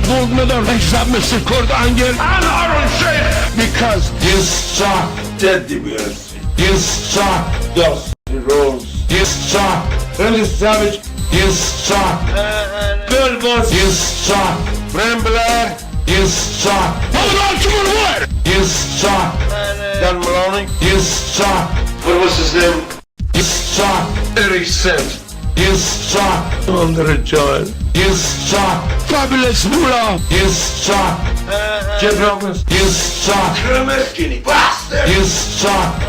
gold medal except Mr. Kurt Angle and Aaron Sheik because you suck, Teddy Bears. You suck, Dusty Rose. You suck, Randy Savage. You suck, Bill Boss. You suck, Bram Blair. You suck. Hold on to the word. You suck, Dan Maloney. You suck. What was his name? You suck, Eric Sims. You suck, Andre Joel. You suck, Fabulous Moolah. You suck, Jeff Robbins. You suck, skinny bastard. You suck,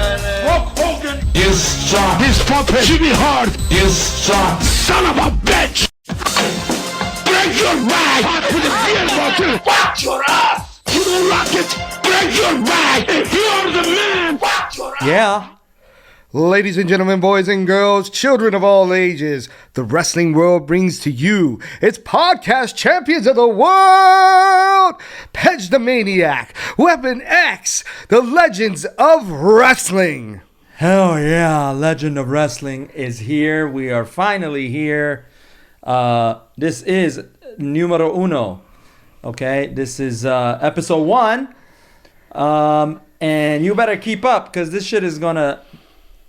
Hulk Hogan. You suck, his puppet Jimmy Hart. You suck, son of a bitch. Break your rag with a beer bottle. Watch your ass. You don't rock it. Break your rag. If you're the man, watch your ass. Yeah. Ladies and gentlemen, boys and girls, children of all ages, the wrestling world brings to you its podcast champions of the world, Pedge the Maniac, Weapon X, the legends of wrestling. Hell yeah, Legend of Wrestling is here. We are finally here. This is numero uno. Okay, this is episode 1. And you better keep up because this shit is gonna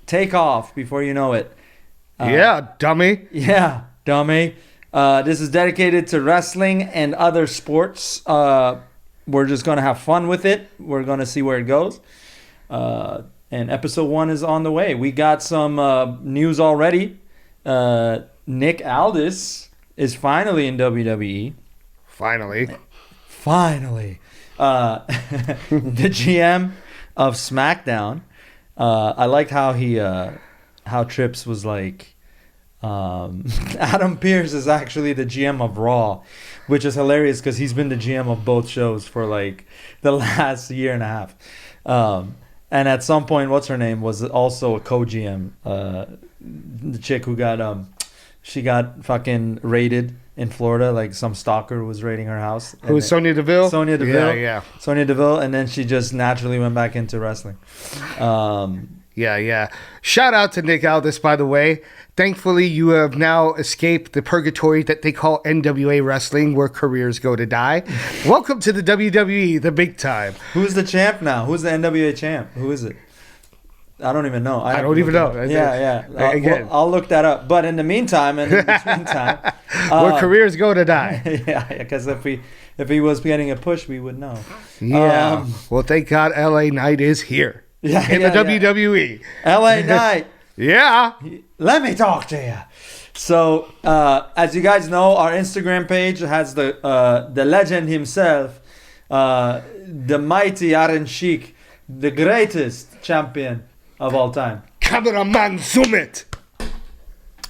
take off before you know it. Yeah, dummy. Yeah, dummy. This is dedicated to wrestling and other sports. We're just going to have fun with it. We're going to see where it goes. And episode 1 is on the way. We got some news already. Nick Aldis is finally in WWE. Finally. The GM of Smackdown. I liked how how Trips was like, Adam Pearce is actually the GM of Raw, which is hilarious because he's been the GM of both shows for like the last year and a half. And at some point, what's her name was also a co-GM. The chick who she got fucking raided in Florida, like some stalker was raiding her house. Who was Sonya Deville? Sonya Deville. Yeah. Sonya Deville, and then she just naturally went back into wrestling. Yeah. Shout out to Nick Aldis, by the way. Thankfully, you have now escaped the purgatory that they call NWA wrestling, where careers go to die. Welcome to the WWE, the big time. Who's the champ now? Who's the NWA champ? Who is it? I don't even know. I don't even know. Yeah. I'll look that up. But in the meantime, and in between time, where careers go to die. Yeah, because if he was getting a push, we would know. Yeah. Well, thank God, LA Knight is here. Yeah, in the WWE. LA Knight. Yeah. Let me talk to you. So, as you guys know, our Instagram page has the legend himself, the mighty Aaron Sheik, the greatest champion of all time. Cameraman, zoom it.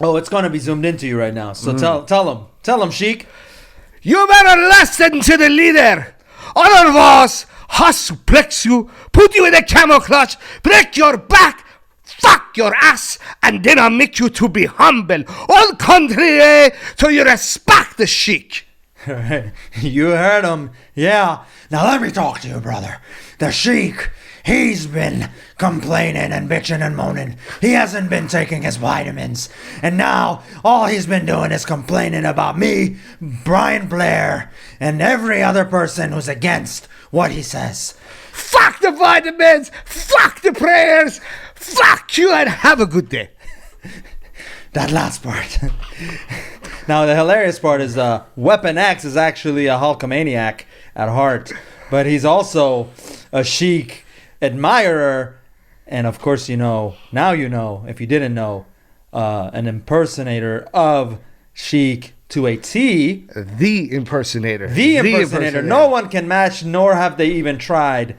Oh, it's going to be zoomed into you right now. So tell him, Sheik. You better listen to the leader. Otherwise, I'll suplex you, put you in a camel clutch, break your back, fuck your ass, and then I'll make you to be humble. All contrary to your respect, the Sheik. You heard him. Yeah. Now let me talk to you, brother. The Sheik, he's been complaining and bitching and moaning. He hasn't been taking his vitamins. And now all he's been doing is complaining about me, Brian Blair, and every other person who's against what he says. Fuck the vitamins. Fuck the prayers. Fuck you and have a good day. That last part. Now, the hilarious part is Weapon X is actually a Hulkamaniac at heart. But he's also a Sheik admirer. And, of course, now you know, if you didn't know, an impersonator of Sheik to a T. The impersonator. No one can match, nor have they even tried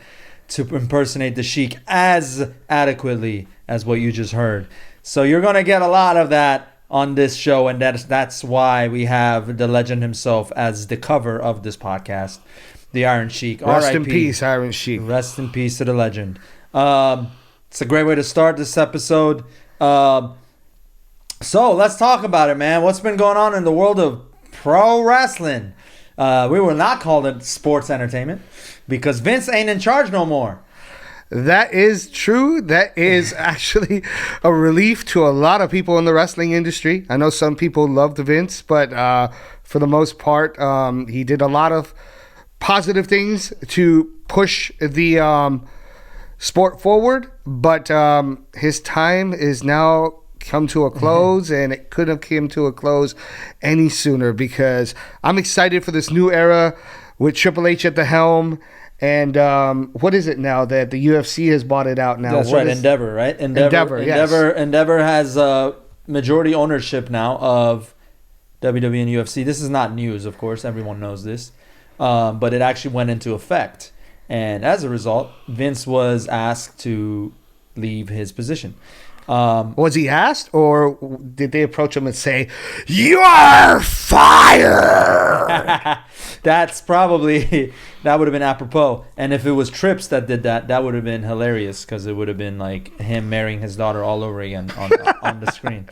to impersonate the Sheik as adequately as what you just heard. So you're going to get a lot of that on this show, and that's why we have the legend himself as the cover of this podcast, the Iron Sheik. Rest in peace, Iron Sheik. Rest in peace to the legend. It's a great way to start this episode. So let's talk about it, man. What's been going on in the world of pro wrestling? We will not call it sports entertainment because Vince ain't in charge no more. That is true. That is actually a relief to a lot of people in the wrestling industry. I know some people loved Vince, but for the most part, he did a lot of positive things to push the sport forward. But his time is now come to a close, and it couldn't have come to a close any sooner, because I'm excited for this new era with Triple H at the helm. And what is it now that the UFC has bought it out now? That's right, Endeavor, right? Endeavor, yes. Endeavor has majority ownership now of WWE and UFC. This is not news, of course. Everyone knows this. But it actually went into effect. And as a result, Vince was asked to leave his position. Was he asked, or did they approach him and say, "You're fired"? That's probably, that would have been apropos. And if it was Trips that did that, that would have been hilarious, because it would have been like him marrying his daughter all over again on the screen.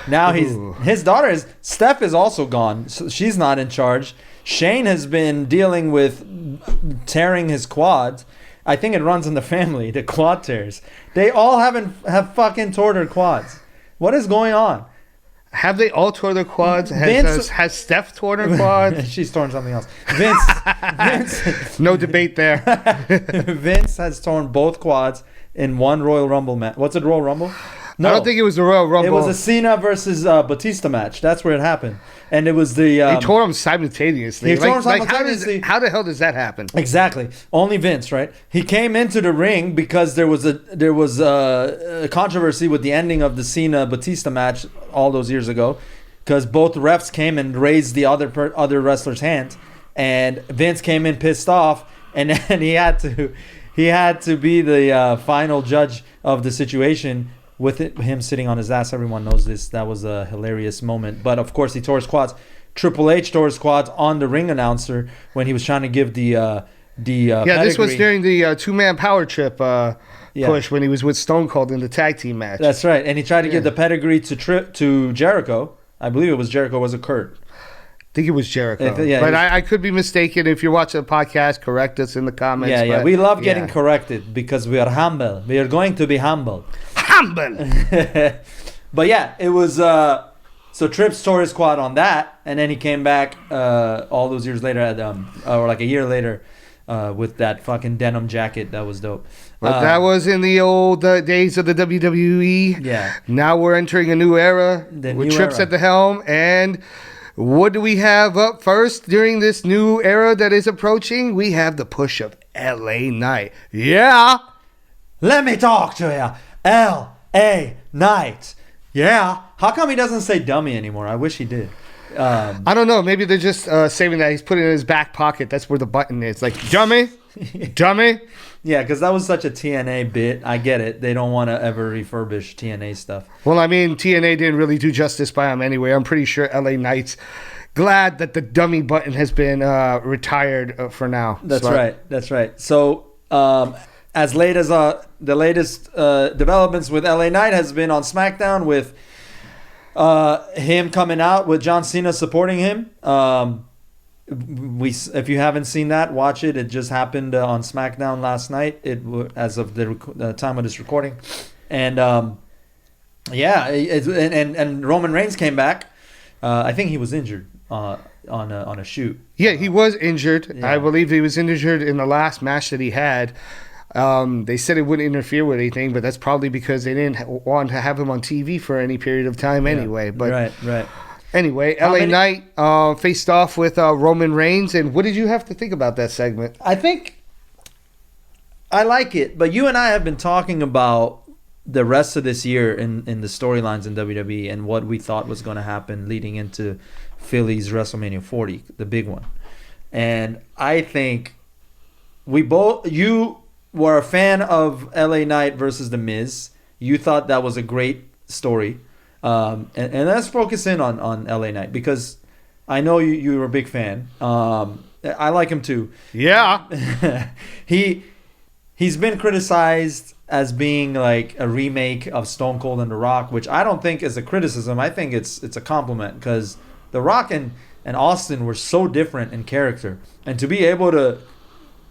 Now his daughter Steph is also gone. So she's not in charge. Shane has been dealing with tearing his quads. I think it runs in the family, the quad tears. They all have fucking torn their quads. What is going on? Have they all torn their quads? Has Steph torn her quads? She's torn something else. Vince. No debate there. Vince has torn both quads in one Royal Rumble match. What's it, Royal Rumble? No, I don't think it was the Royal Rumble. It was a Cena versus Batista match. That's where it happened. And it was the... they tore them simultaneously. He tore them simultaneously. How the hell does that happen? Exactly. Only Vince, right? He came into the ring because there was a controversy with the ending of the Cena-Batista match all those years ago, because both refs came and raised the other wrestler's hand, and Vince came in pissed off, and then he had to be the final judge of the situation. With him sitting on his ass, everyone knows this. That was a hilarious moment. But of course, he tore his quads. Triple H tore his quads on the ring announcer when he was trying to give the pedigree. This was during the two-man power trip push when he was with Stone Cold in the tag team match. That's right, and he tried to give the pedigree to Jericho. I believe it was Jericho. Was it Kurt? I think it was Jericho. But I could be mistaken. If you're watching the podcast, correct us in the comments. Yeah. We love getting corrected because we are humble. We are going to be humble. But yeah, it was so Trips tore his quad on that, and then he came back all those years later or like a year later with that fucking denim jacket. That was dope. But that was in the old days of the WWE. Yeah. Now we're entering a new era with Trips at the helm. And what do we have up first during this new era that is approaching? We have the push of LA Knight. Yeah. Let me talk to you. L.A. Knight. Yeah. How come he doesn't say dummy anymore? I wish he did. I don't know. Maybe they're just saving that. He's putting it in his back pocket. That's where the button is. Like, dummy. Dummy. Yeah, because that was such a TNA bit. I get it. They don't want to ever refurbish TNA stuff. Well, I mean, TNA didn't really do justice by him anyway. I'm pretty sure LA Knight's glad that the dummy button has been retired for now. That's right. So, as late as the latest developments with LA Knight has been on Smackdown with him coming out with John Cena supporting him. If you haven't seen that, watch it. It just happened on Smackdown last night. As of the time of this recording, and and Roman Reigns came back. I think he was injured on a shoot. Yeah, he was injured. Yeah. I believe he was injured in the last match that he had. They said it wouldn't interfere with anything, but that's probably because they didn't want to have him on TV for any period of time anyway. But right. Anyway, LA Knight faced off with Roman Reigns, and what did you have to think about that segment? I think I like it, but you and I have been talking about the rest of this year in the storylines in WWE and what we thought was going to happen leading into Philly's WrestleMania 40, the big one. And I think you were a fan of LA Knight versus The Miz. You thought that was a great story. And let's focus in on LA Knight because I know you were a big fan. I like him too. Yeah. He's been criticized as being like a remake of Stone Cold and The Rock, which I don't think is a criticism. I think it's a compliment because The Rock and Austin were so different in character. And to be able to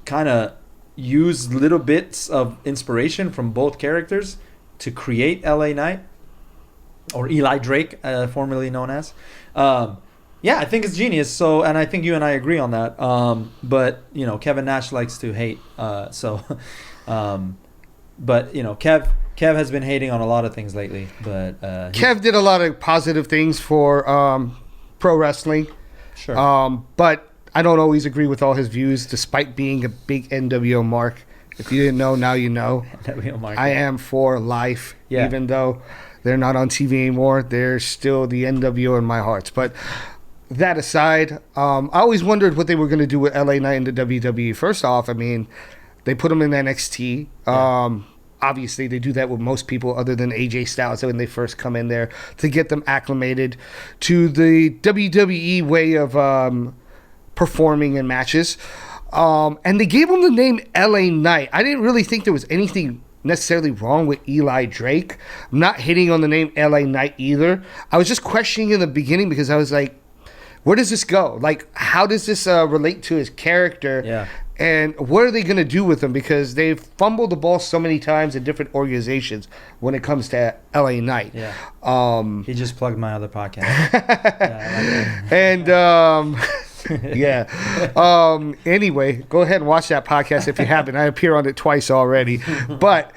kind of used little bits of inspiration from both characters to create LA Knight, or Eli Drake, formerly known as. Yeah, I think it's genius. So, and I think you and I agree on that. But you know, Kevin Nash likes to hate. But you know, Kev has been hating on a lot of things lately. But Kev did a lot of positive things for pro wrestling. Sure. But I don't always agree with all his views, despite being a big NWO mark. If you didn't know, now you know. NWO mark. I am for life, Yeah. even though they're not on TV anymore. They're still the NWO in my heart. But that aside, I always wondered what they were going to do with LA Knight in the WWE. First off, I mean, they put him in NXT. Yeah. Obviously, they do that with most people other than AJ Styles when they first come in there to get them acclimated to the WWE way of performing in matches. And they gave him the name LA Knight. I didn't really think there was anything necessarily wrong with Eli Drake. I'm not hitting on the name LA Knight either. I was just questioning in the beginning because I was like, where does this go? Like, how does this relate to his character? Yeah. And what are they going to do with him? Because they've fumbled the ball so many times in different organizations when it comes to LA Knight. Yeah. Um, He just plugged my other podcast. Yeah, I like and anyway, go ahead and watch that podcast if you haven't. I appear on it twice already. But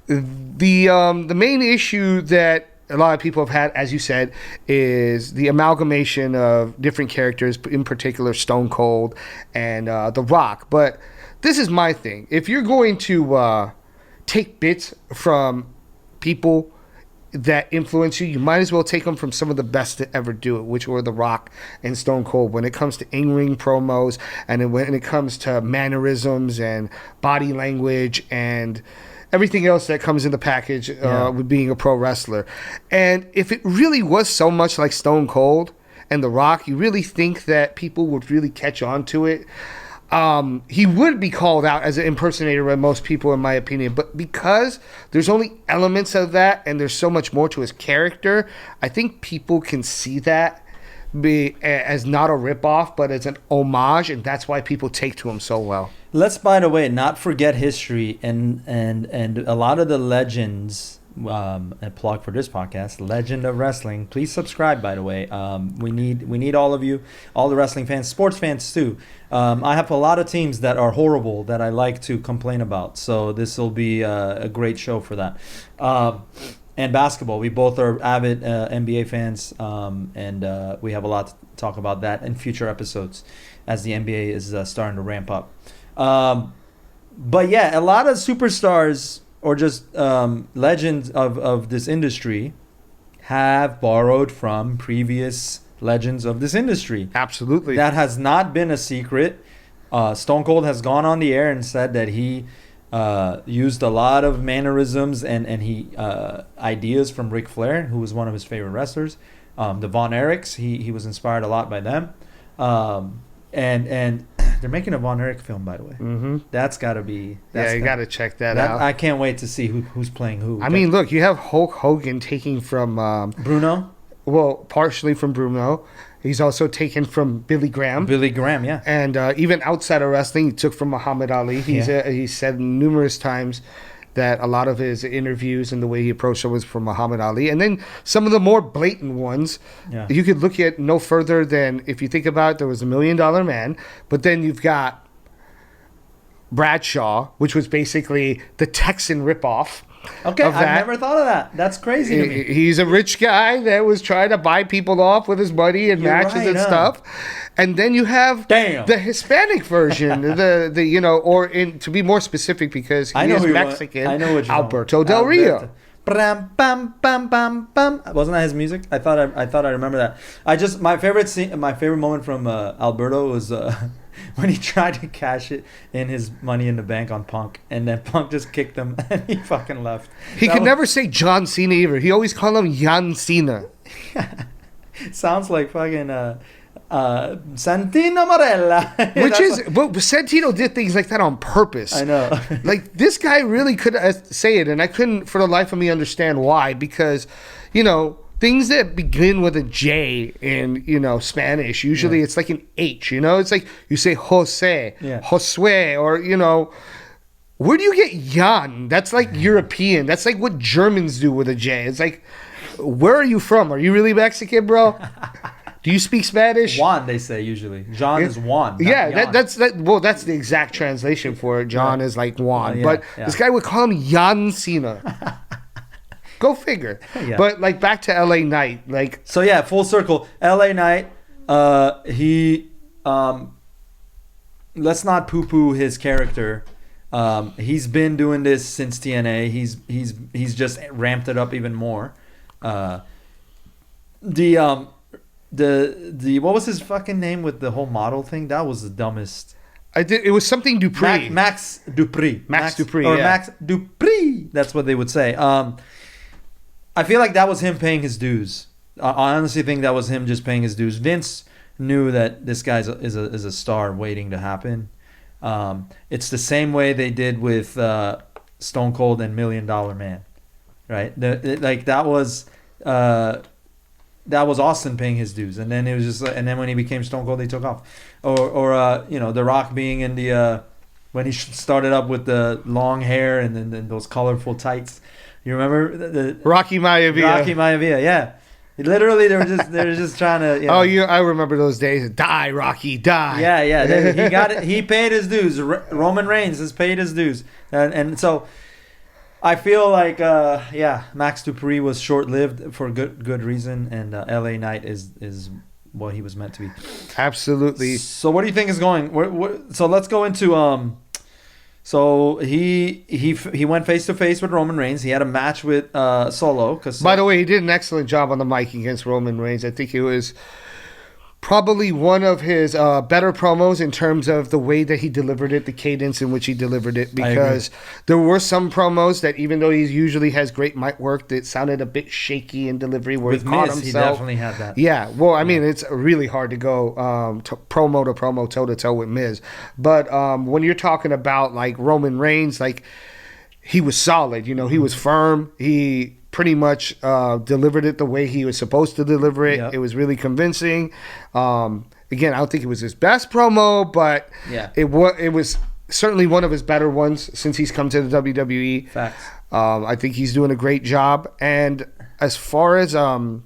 the main issue that a lot of people have had, as you said, is the amalgamation of different characters, in particular Stone Cold and The Rock. But this is my thing. If you're going to take bits from people that influence you, you might as well take them from some of the best to ever do it, which were The Rock and Stone Cold. When it comes to in-ring promos, and then when it comes to mannerisms and body language and everything else that comes in the package with being a pro wrestler. And if it really was so much like Stone Cold and The Rock, you really think that people would really catch on to it? He would be called out as an impersonator by most people, in my opinion. But because there's only elements of that and there's so much more to his character, I think people can see that as not a ripoff, but as an homage, and that's why people take to him so well. Let's, by the way, not forget history and a lot of the legends. A plug for this podcast, Legend of Wrestling. Please subscribe, by the way. We need all of you, all the wrestling fans, sports fans too. I have a lot of teams that are horrible that I like to complain about, so this will be a great show for that. And basketball, we both are avid NBA fans, and we have a lot to talk about that in future episodes as the NBA is starting to ramp up. But yeah, a lot of superstars or just legends of this industry have borrowed from previous legends of this industry. Absolutely. That has not been a secret. Stone Cold has gone on the air and said that he used a lot of mannerisms and he ideas from Ric Flair, who was one of his favorite wrestlers. The Von Erichs, he was inspired a lot by them. And they're making a Von Erich film, by the way. Mm-hmm. That's got to be... you got to check that out. I can't wait to see who's playing who. I mean, look, you have Hulk Hogan taking from... Bruno? Well, partially from Bruno. He's also taken from Billy Graham. Billy Graham, yeah. And even outside of wrestling, he took from Muhammad Ali. He said numerous times that a lot of his interviews and the way he approached it was from Muhammad Ali. And then some of the more blatant ones, you could look at no further than, if you think about it, there was $1 Million Man, but then you've got Bradshaw, which was basically the Texan ripoff. Okay, I've never thought of that. That's crazy to me. He's a rich guy that was trying to buy people off with his money and matches and stuff. And then you have the Hispanic version, to be more specific, because he is Mexican. I know what you're Alberto Del Rio. Bam, bam, bam, bam, bam. Wasn't that his music? I thought I remember that. My favorite moment from Alberto was when he tried to cash it in his Money in the Bank on Punk, and then Punk just kicked him and he fucking left. He could never say John Cena either. He always called him Jan Cena. Sounds like fucking Santino Marella. Which is, but Santino did things like that on purpose. I know. Like, this guy really could say it, and I couldn't for the life of me understand why, because, things that begin with a J in, Spanish, usually it's like an H, it's like you say Jose, Josue, or, Where do you get Jan? That's like European. That's like what Germans do with a J. It's like, where are you from? Are you really Mexican, bro? Do you speak Spanish? Juan, they say usually. John is Juan. Yeah, Jan. that's the exact translation for it. John is like Juan. Yeah, but yeah. this guy would call him Jan Cena. Go figure. Yeah. But like back to LA Knight. Like, So yeah, full circle. LA Knight, he let's not poo-poo his character. He's been doing this since TNA. He's just ramped it up even more. The what was his fucking name with the whole model thing? That was the dumbest. it was something Dupree. Max Dupree. Max Dupree, Or yeah. Max Dupree. That's what they would say. I feel like that was him paying his dues. I honestly think that was him just paying his dues. Vince knew that this guy is a star waiting to happen. It's the same way they did with Stone Cold and $1 Million Man, right? That was Austin paying his dues, and then it was just, and then when he became Stone Cold, they took off. Or The Rock being in the when he started up with the long hair and then those colorful tights. You remember the Rocky Maivia. Rocky Maivia, yeah. Literally, they were just trying to. You know, I remember those days. Die, Rocky, die. Yeah. He got it. He paid his dues. Roman Reigns has paid his dues, and so I feel like Max Dupree was short-lived for good reason, and LA Knight is what he was meant to be. Absolutely. So what do you think is going? So let's go into So he went face to face with Roman Reigns. He had a match with Solo. By the way, he did an excellent job on the mic against Roman Reigns. I think it was probably one of his better promos in terms of the way that he delivered it, the cadence in which he delivered it. Because there were some promos that, even though he usually has great mic work, that sounded a bit shaky in delivery. Where with he caught Miz, himself. he definitely had that. Yeah, well, I mean, it's really hard to go promo to promo, toe to toe with Miz. But when you're talking about like Roman Reigns, like he was solid. You know, he was firm. He pretty much delivered it the way he was supposed to deliver it. Yep. It was really convincing. Again, I don't think it was his best promo, but Yeah. it was certainly one of his better ones since he's come to the WWE. Facts. I think he's doing a great job. And as far as where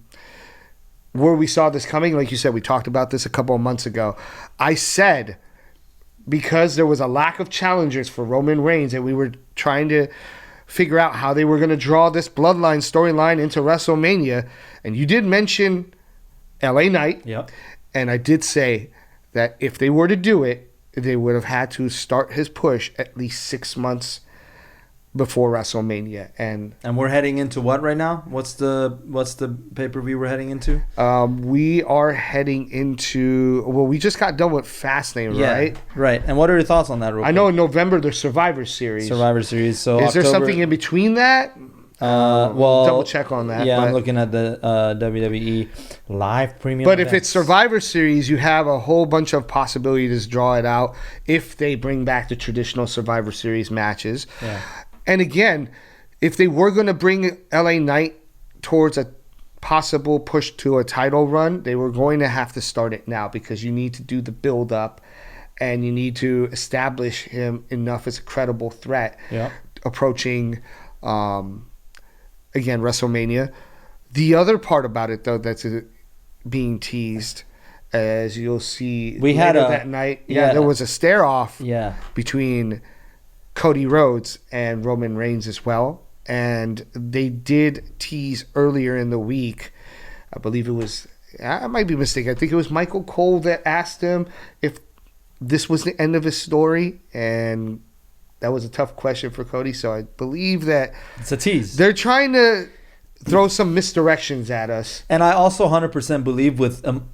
we saw this coming, like you said, we talked about this a couple of months ago. I said, because there was a lack of challengers for Roman Reigns, and we were trying to figure out how they were going to draw this bloodline storyline into WrestleMania. And you did mention LA Knight. Yep. And I did say that if they were to do it, they would have had to start his push at least 6 months before WrestleMania. And we're heading into what right now? What's the pay-per-view we're heading into? we are heading into, well, we just got done with Fastlane, right? Right. And what are your thoughts on that? Real I know in November there's Survivor Series. Survivor Series. So Is there something in between that? Well, double check on that. Yeah, but, I'm looking at the WWE live premium. But if events. it's Survivor Series, you have a whole bunch of possibilities to draw it out if they bring back the traditional Survivor Series matches. Yeah. And again, if they were going to bring LA Knight towards a possible push to a title run, they were going to have to start it now, because you need to do the build up and you need to establish him enough as a credible threat approaching again WrestleMania. The other part about it, though, that's being teased, as you'll see We later had that night, there was a stare off between Cody Rhodes and Roman Reigns as well. And they did tease earlier in the week, I believe it was, I might be mistaken, I think it was Michael Cole that asked him if this was the end of his story, and that was a tough question for Cody. So I believe that it's a tease. They're trying to throw some misdirections at us. And I also 100% believe with in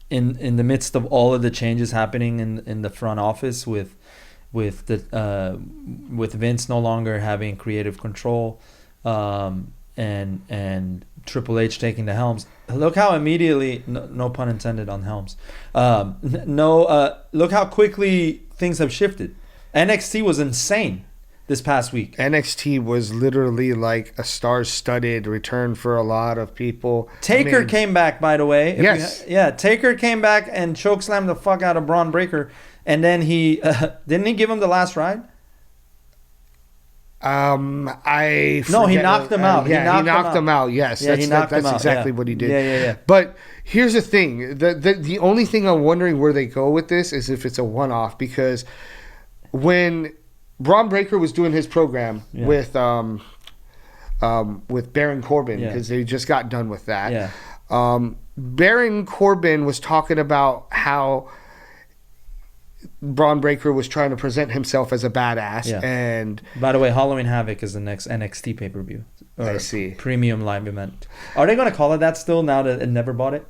the midst of all of the changes happening in the front office with Vince no longer having creative control, and Triple H taking the helms. Look how immediately, no pun intended on helms. Look how quickly things have shifted. NXT was insane this past week. NXT was literally like a star-studded return for a lot of people. Taker came back, by the way. Yes. Taker came back and chokeslammed the fuck out of Braun Breaker. And then he didn't he give him the last ride? I No, he forget- knocked him out. Yeah, he knocked him out. Yes, Yeah, he knocked him that's out, exactly yeah. what he did. Yeah. But here's the thing: the only thing I'm wondering where they go with this is if it's a one-off, because when Braun Breaker was doing his program Yeah. with Baron Corbin, Yeah. because they just got done with that. Yeah. Baron Corbin was talking about how Braun Breaker was trying to present himself as a badass, Yeah. and By the way, Halloween Havoc is the next NXT pay-per-view. I Or see. Premium live event. Are they going to call it that still now that it never bought it?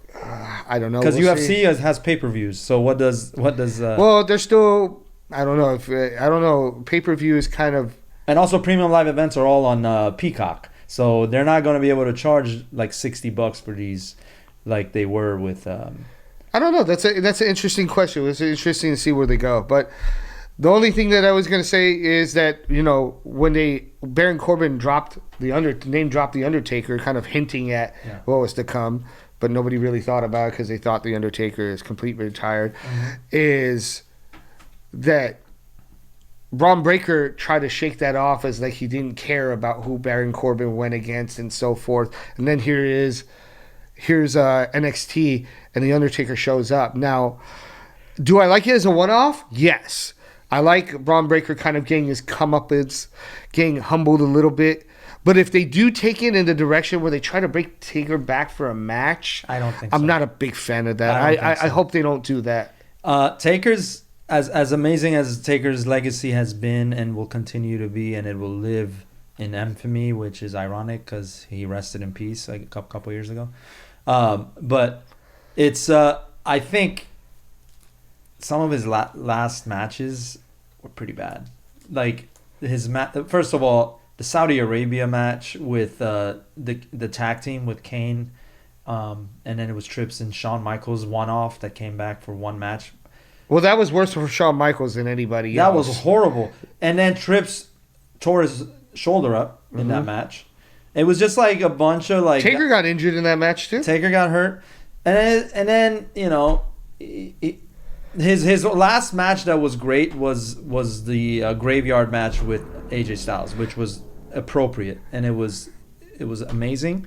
I don't know. Because We'll UFC see. has pay-per-views. So what does Well, they're still. I don't know if I don't know. Pay per view is kind of. and also premium live events are all on Peacock. So they're not going to be able to charge like $60 for these like they were with I don't know. That's an interesting question. It's interesting to see where they go. But the only thing that I was going to say is that, you know, when Baron Corbin name dropped the Undertaker, kind of hinting at what was to come, but nobody really thought about it because they thought the Undertaker is completely retired, is that Braun Breaker tried to shake that off as like he didn't care about who Baron Corbin went against and so forth. And then here's NXT and the Undertaker shows up. Now, do I like it as a one-off? Yes. I like Braun Breaker kind of getting his comeuppance, getting humbled a little bit. But if they do take it in the direction where they try to break Taker back for a match, I don't think I'm so. not a big fan of that. I don't think I so. hope they don't do that. Taker's as amazing as Taker's legacy has been and will continue to be, and it will live in infamy, which is ironic because he rested in peace like a couple years ago. But it's I think some of his last matches were pretty bad. Like his first of all, the Saudi Arabia match with the tag team with Kane, and then it was Trips and Shawn Michaels one-off that came back for one match. Well, that was worse for Shawn Michaels than anybody That else. was horrible. And then Trips tore his shoulder up in that match. It was just like a bunch of like Taker got injured in that match too. Taker got hurt, and then you know, his last match that was great was the graveyard match with AJ Styles, which was appropriate, and it was amazing.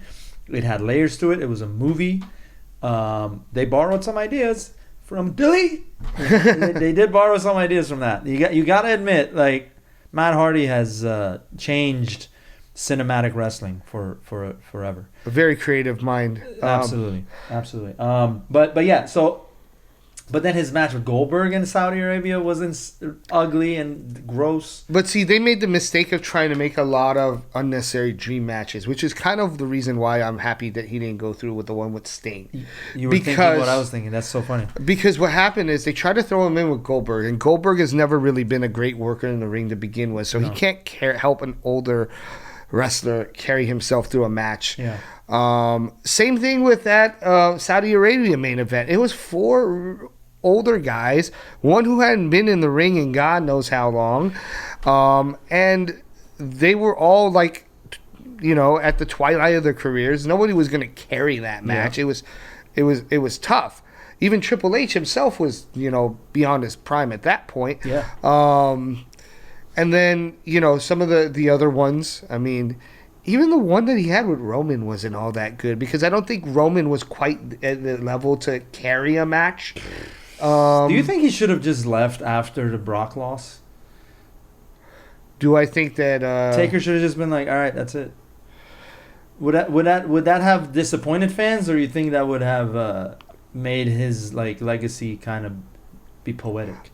It had layers to it. It was a movie. They borrowed some ideas from Dilly. They did borrow some ideas from that. You got to admit, like Matt Hardy has changed cinematic wrestling for forever. A very creative mind. Absolutely. But yeah, so but then his match with Goldberg in Saudi Arabia was ugly and gross. But see, they made the mistake of trying to make a lot of unnecessary dream matches, which is kind of the reason why I'm happy that he didn't go through with the one with Sting. You were thinking what I was thinking. That's so funny. Because what happened is they tried to throw him in with Goldberg, and Goldberg has never really been a great worker in the ring to begin with, so he can't help an older wrestler carry himself through a match. Yeah. Same thing with that Saudi Arabia main event. It was 4 older guys, one who hadn't been in the ring in God knows how long, and they were all like, you know, at the twilight of their careers. Nobody was going to carry that match. Yeah. It was tough. Even Triple H himself was, you know, beyond his prime at that point. Yeah. And then, you know, some of the other ones, I mean, even the one that he had with Roman wasn't all that good, because I don't think Roman was quite at the level to carry a match. Do you think he should have just left after the Brock loss? Do I think that Taker should have just been like, all right, that's it. Would that have disappointed fans, or you think that would have made his like legacy kind of be poetic?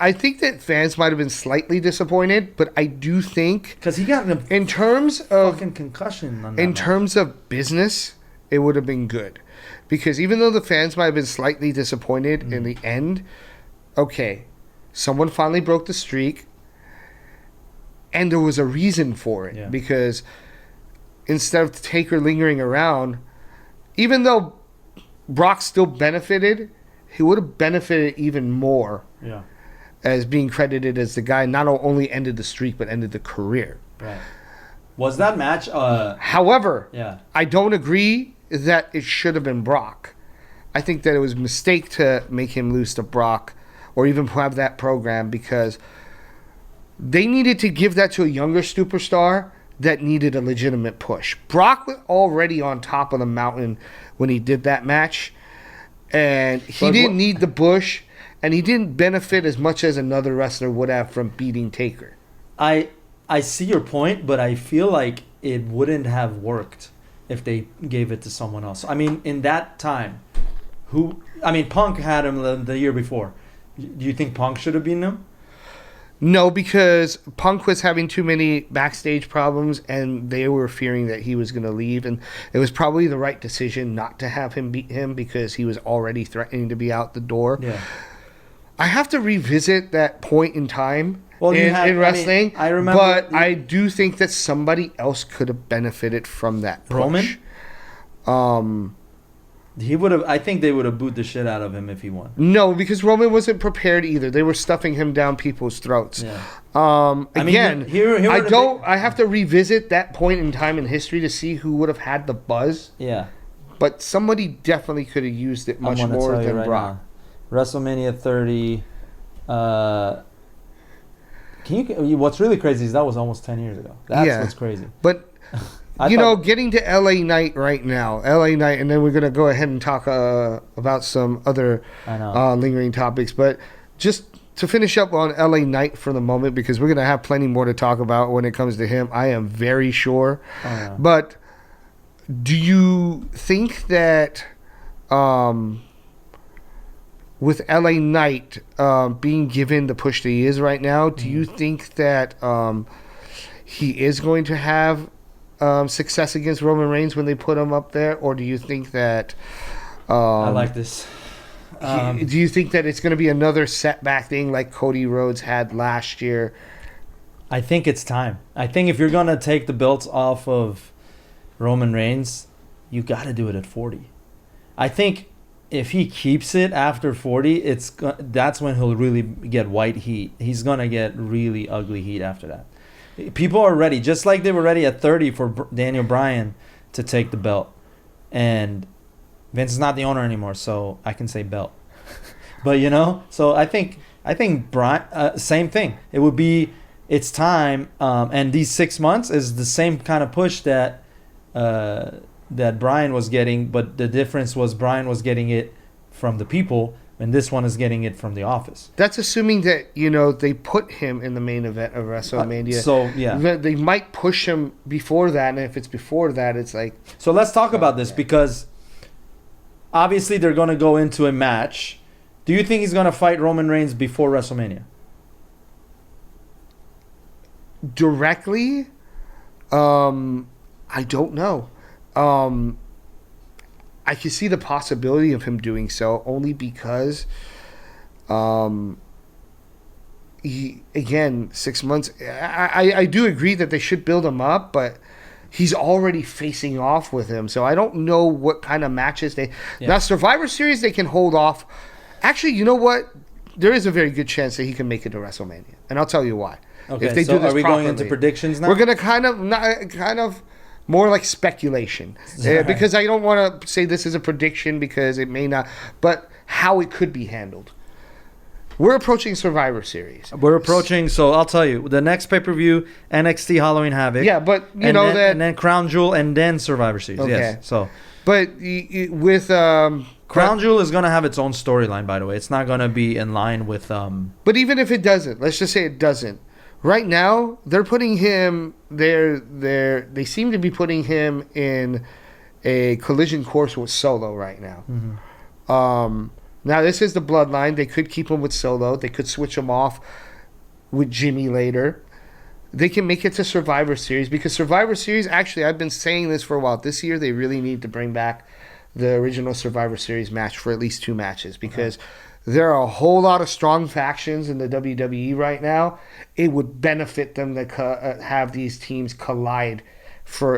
I think that fans might have been slightly disappointed, but I do think Because he got in terms of fucking concussion on that in match. terms of business, it would have been good. Because even though the fans might have been slightly disappointed in the end, okay, someone finally broke the streak, and there was a reason for it. Yeah. Because instead of Taker lingering around, even though Brock still benefited, he would have benefited even more Yeah. as being credited as the guy not only ended the streak, but ended the career. Right. Was that match? However, Yeah. I don't agree that it should have been Brock. I think that it was a mistake to make him lose to Brock or even have that program, because They needed to give that to a younger superstar that needed a legitimate push. Brock was already on top of the mountain when he did that match, and he didn't need the push, and he didn't benefit as much as another wrestler would have from beating Taker. I see your point, but I feel like it wouldn't have worked if they gave it to someone else. I mean, in that time, Punk had him the year before. Do you think Punk should have beaten him? No, because Punk was having too many backstage problems, and they were fearing that he was going to leave, and it was probably the right decision not to have him beat him because he was already threatening to be out the door. Yeah. I have to revisit that point in time in wrestling. I remember, but I do think that somebody else could have benefited from that push. Roman? He would have. I think they would have booed the shit out of him if he won. No, because Roman wasn't prepared either. They were stuffing him down people's throats. Yeah. I have to revisit that point in time in history to see who would have had the buzz. Yeah. But somebody definitely could have used it much more than Brock. Now. WrestleMania 30. What's really crazy is that was almost 10 years ago. That's what's crazy. But getting to LA Knight right now, and then we're going to go ahead and talk about some other lingering topics. But just to finish up on LA Knight for the moment, because we're going to have plenty more to talk about when it comes to him, I am very sure. Oh, yeah. But do you think that with LA Knight being given the push that he is right now, do you think that he is going to have success against Roman Reigns when they put him up there, or do you think that I like this. Do you think that it's going to be another setback thing like Cody Rhodes had last year? I think it's time. I think if you're going to take the belts off of Roman Reigns, you got to do it at 40. I think if he keeps it after 40, that's when he'll really get white heat. He's going to get really ugly heat after that. People are ready, just like they were ready at 30 for Daniel Bryan to take the belt. And Vince is not the owner anymore, so I can say belt. But, so I think Bryan, same thing. It's time, and these 6 months is the same kind of push that Bryan was getting, but the difference was Bryan was getting it from the people, and this one is getting it from the office. That's assuming that, they put him in the main event of WrestleMania. They might push him before that, and if it's before that, it's like... So let's talk about this, because obviously they're going to go into a match. Do you think he's going to fight Roman Reigns before WrestleMania? Directly? I don't know. I can see the possibility of him doing so only because, 6 months. I do agree that they should build him up, but he's already facing off with him. So I don't know what kind of matches they... Yeah. Now, Survivor Series, they can hold off. Actually, you know what? There is a very good chance that he can make it to WrestleMania. And I'll tell you why. Okay, if they do this are we properly. going into predictions now? We're going to kind of more like speculation. Because I don't want to say this is a prediction because it may not, but how it could be handled. We're approaching Survivor Series. So I'll tell you, the next pay-per-view, NXT Halloween Havoc. Yeah, but and then Crown Jewel and then Survivor Series. Okay. Yes. So, but with Crown Jewel is going to have its own storyline, by the way. It's not going to be in line with But even if it doesn't, let's just say it doesn't. Right now, they're putting him they seem to be putting him in a collision course with Solo right now. Mm-hmm. Now, this is the bloodline. They could keep him with Solo. They could switch him off with Jimmy later. They can make it to Survivor Series because Survivor Series, actually, I've been saying this for a while. This year, they really need to bring back the original Survivor Series match for at least 2 matches because there are a whole lot of strong factions in the WWE right now. It would benefit them to have these teams collide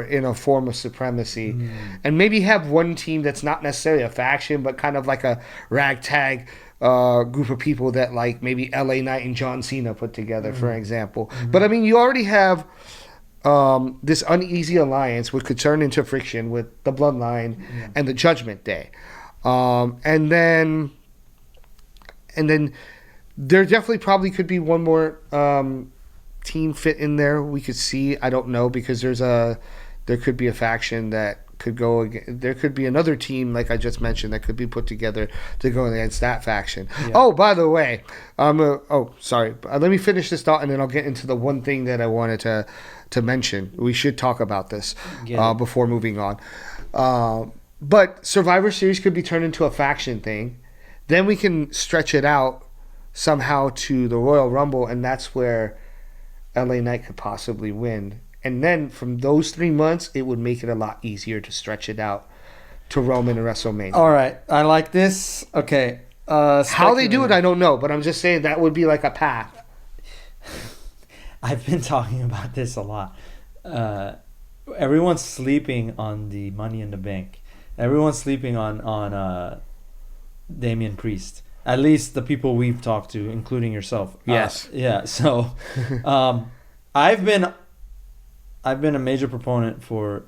in a form of supremacy. And maybe have one team that's not necessarily a faction, but kind of like a ragtag group of people that like maybe LA Knight and John Cena put together, for example. But I mean, you already have this uneasy alliance which could turn into friction with the Bloodline and the Judgment Day. And then there definitely probably could be one more team fit in there? We could see. I don't know, because there could be a faction that could go against, there could be another team like I just mentioned that could be put together to go against that faction. Yeah. Oh, by the way, sorry. Let me finish this thought and then I'll get into the one thing that I wanted to mention. We should talk about this before moving on. But Survivor Series could be turned into a faction thing. Then we can stretch it out somehow to the Royal Rumble, and that's where LA Knight could possibly win. And then from those 3 months, it would make it a lot easier to stretch it out to Roman and WrestleMania. All right, I like this. Okay. How they do it, I don't know, but I'm just saying that would be like a path. I've been talking about this a lot. Everyone's sleeping on the Money in the Bank. Everyone's sleeping on Damian Priest. At least the people we've talked to, including yourself. Yes. Yeah. So, I've been a major proponent for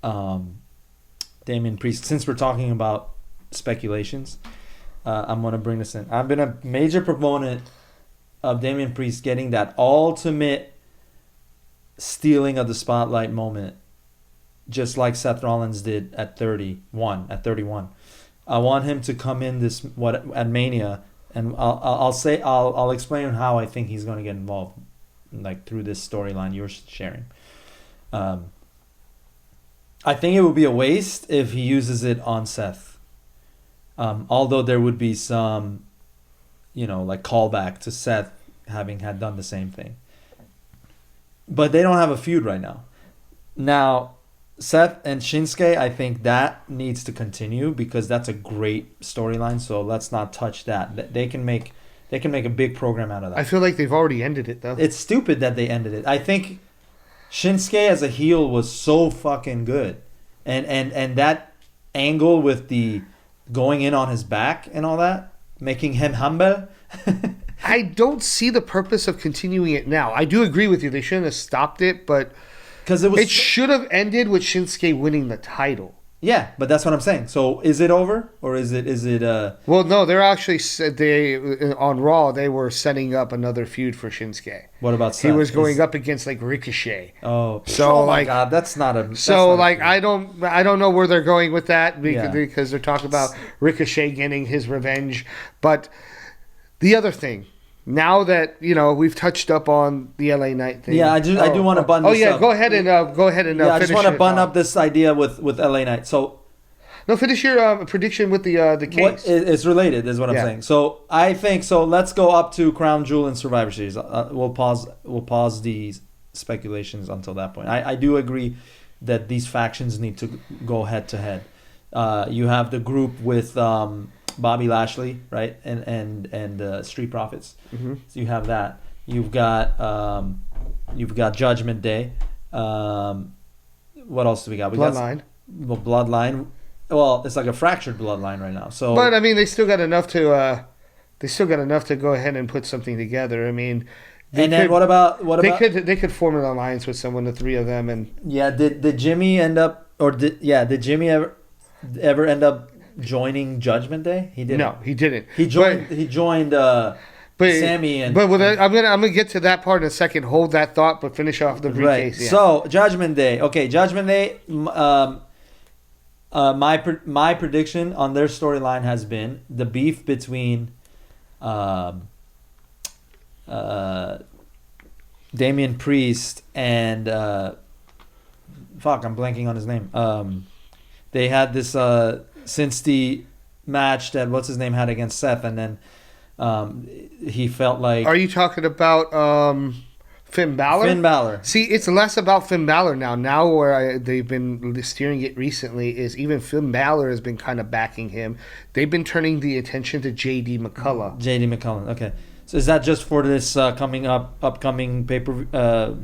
Damian Priest. Since we're talking about speculations, I'm going to bring this in. I've been a major proponent of Damian Priest getting that ultimate stealing of the spotlight moment, just like Seth Rollins did at 31. I want him to come in at Mania, and I'll explain how I think he's going to get involved, like through this storyline you're sharing. I think it would be a waste if he uses it on Seth. Although there would be some, like callback to Seth having had done the same thing. But they don't have a feud right now. Now, Seth and Shinsuke, I think that needs to continue because that's a great storyline. So let's not touch that. They can make a big program out of that. I feel like they've already ended it, though. It's stupid that they ended it. I think Shinsuke as a heel was so fucking good. And that angle with the going in on his back and all that, making him humble. I don't see the purpose of continuing it now. I do agree with you. They shouldn't have stopped it, but it should have ended with Shinsuke winning the title. Yeah, but that's what I'm saying. So is it over or is it? Well, no, they're actually on Raw. They were setting up another feud for Shinsuke. What about Seth? He was going up against like Ricochet. Oh, so my God, that's not a. I don't know where they're going with that because they're talking about Ricochet getting his revenge. But the other thing, now that we've touched up on the LA Knight thing. Yeah, I do want to button this up. Go ahead and finish. I just want to button up this idea with LA Knight. So no, finish your prediction with the case. It's related, is what I'm saying. So I think so. Let's go up to Crown Jewel and Survivor Series. We'll pause the speculations until that point. I do agree that these factions need to go head to head. You have the group with Bobby Lashley, right, and Street Profits. Mm-hmm. So you have that. You've got Judgment Day. What else do we got? Bloodline. Bloodline. Well, it's like a fractured bloodline right now. So, but I mean, they still got enough to go ahead and put something together. I mean, what about they could form an alliance with someone, the three of them, and did Jimmy end up did Jimmy ever end up joining Judgment Day? He didn't. No, he didn't. He joined Sammy and. But I'm gonna get to that part in a second. Hold that thought, but finish off the briefcase. Right. Yeah. So Judgment Day. Okay, Judgment Day. My prediction on their storyline has been the beef between Damian Priest and I'm blanking on his name. They had this since the match that what's his name had against Seth, and then he felt like. Are you talking about Finn Balor? Finn Balor. See, it's less about Finn Balor now. Now where they've been steering it recently is even Finn Balor has been kind of backing him. They've been turning the attention to J.D. McCullough. J.D. McCullough. Okay, so is that just for this upcoming paper?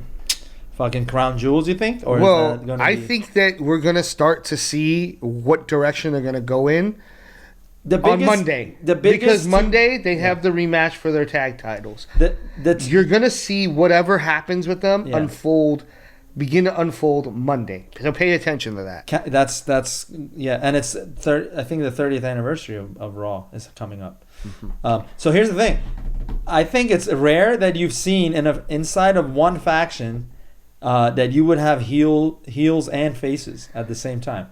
Fucking Crown Jewels, you think? Or well, is that gonna I be... think that we're gonna start to see what direction they're gonna go in on Monday. Because Monday they have the rematch for their tag titles. You're gonna see whatever happens with them begin to unfold Monday. So pay attention to that. That's and it's I think the 30th anniversary of Raw is coming up. Mm-hmm. So here's the thing. I think it's rare that you've seen inside of one faction that you would have heels and faces at the same time.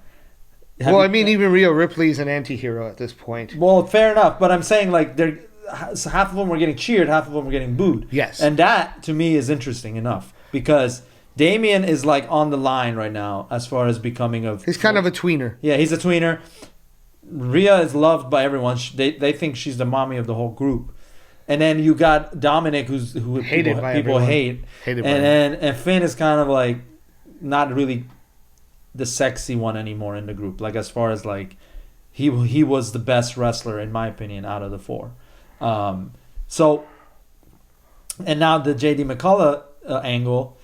Well, I mean, even Rhea Ripley's an anti-hero at this point. Well, fair enough, but I'm saying like half of them were getting cheered, half of them were getting booed. Yes. And that to me is interesting enough because Damien is like on the line right now as far as becoming He's kind of a tweener. Yeah, he's a tweener. Rhea is loved by everyone. They think she's the mommy of the whole group. And then you got Dominic, who Hated by people everyone. hate. Hated by And Finn is kind of like not really the sexy one anymore in the group. Like as far as like he was the best wrestler in my opinion out of the four. So and now the JD McCullough angle,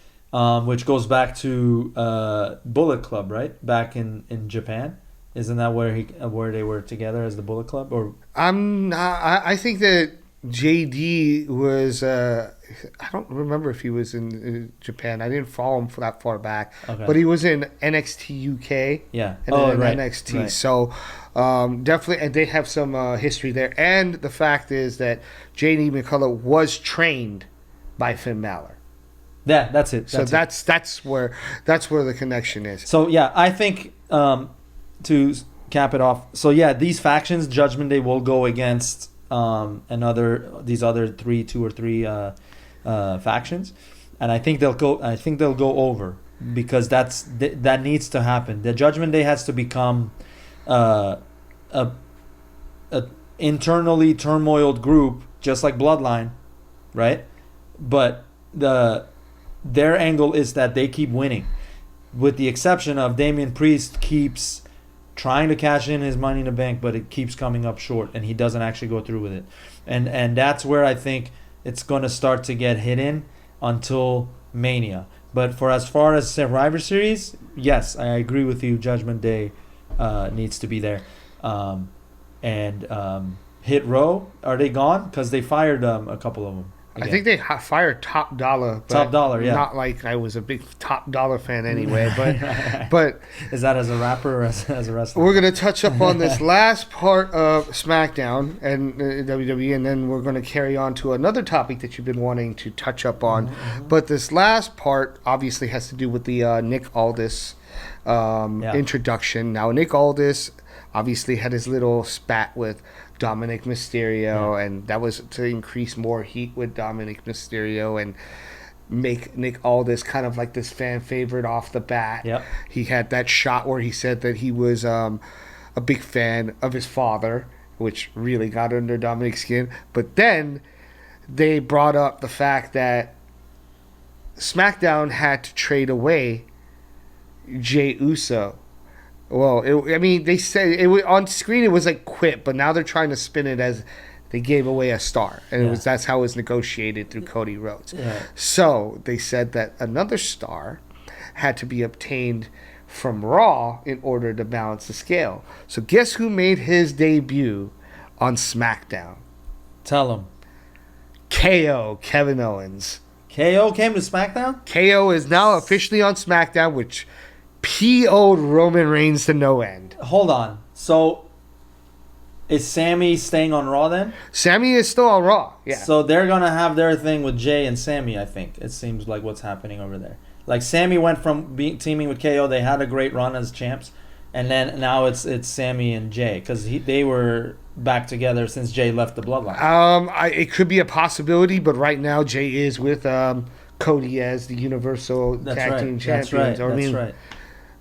which goes back to Bullet Club, right? Back in Japan. Isn't that where they were together as the Bullet Club? Or I think that JD was. I don't remember if he was in Japan. I didn't follow him for that far back, but he was in NXT UK. Yeah, and then NXT. Right. So definitely, and they have some history there. And the fact is that JD McCullough was trained by Finn Balor. Yeah, that's it. That's where the connection is. So yeah, I think to cap it off. So yeah, these factions, Judgment Day will go against these other two or three factions, and I think they'll go over because that needs to happen. The Judgment Day has to become a internally turmoiled group, just like Bloodline, right? But their angle is that they keep winning, with the exception of Damian Priest keeps trying to cash in his Money in the Bank, but it keeps coming up short, and he doesn't actually go through with it. And that's where I think it's going to start to get hidden until Mania. But for as far as Survivor Series, yes, I agree with you. Judgment Day needs to be there. Hit Row, are they gone? Because they fired a couple of them. Again. I think they fired Top Dollar. Top Dollar, yeah. Not like I was a big Top Dollar fan anyway, but is that as a rapper or as a wrestler? We're gonna touch up on this last part of SmackDown and WWE, and then we're gonna carry on to another topic that you've been wanting to touch up on. Mm-hmm. But this last part obviously has to do with the Nick Aldis introduction. Now, Nick Aldis obviously had his little spat with Dominic Mysterio, and that was to increase more heat with Dominic Mysterio and make Nick Aldis kind of like this fan favorite off the bat. Yep. He had that shot where he said that he was a big fan of his father, which really got under Dominic's skin. But then they brought up the fact that SmackDown had to trade away Jey Uso. Well, they said on screen it was like quit, but now they're trying to spin it as they gave away a star, and that's how it was negotiated through Cody Rhodes. Yeah. So they said that another star had to be obtained from Raw in order to balance the scale. So guess who made his debut on SmackDown? Tell him. KO, Kevin Owens. KO came to SmackDown? KO is now officially on SmackDown, which PO'd Roman Reigns to no end. Hold on. So, is Sammy staying on Raw then? Sammy is still on Raw, yeah. So they're going to have their thing with Jay and Sammy, I think. It seems like what's happening over there. Like, Sammy went from teaming with KO. They had a great run as champs. And then now it's Sammy and Jay. Because they were back together since Jay left the Bloodline. It could be a possibility, but right now Jay is with Cody as the Universal Tag Team Champions. That's right.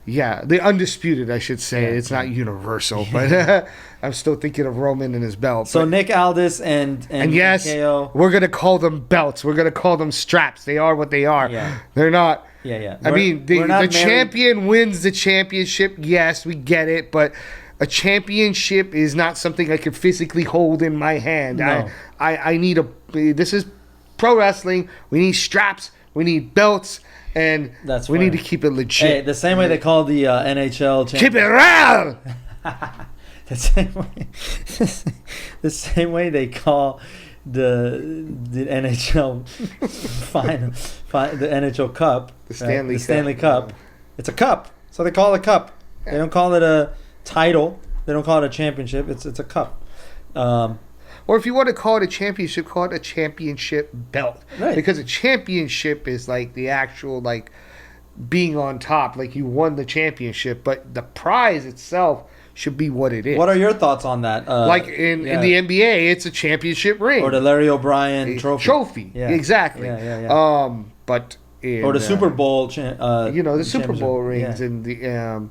Yeah, the Undisputed, I should say. It's not Universal, but I'm still thinking of Roman and his belt. So Nick Aldis and yes, KO. We're going to call them belts. We're going to call them straps. They are what they are. Yeah. They're not. Yeah. The champion wins the championship. Yes, we get it, but a championship is not something I can physically hold in my hand. No. I need this is pro wrestling. We need straps. We need belts. And we need to keep it legit. Hey, the same way they call the NHL keep it real. the same way they call the NHL final, the NHL Cup, the Stanley Cup. It's a cup, so they call it a cup. They don't call it a title. They don't call it a championship. It's a cup. Or if you want to call it a championship, call it a championship belt. Right. Because a championship is like the actual like being on top, like you won the championship, but the prize itself should be what it is. What are your thoughts on that? Like in the NBA, it's a championship ring. Or the Larry O'Brien trophy. Yeah. Exactly. Yeah. But in, or the Super Bowl, the Super Bowl rings yeah. and the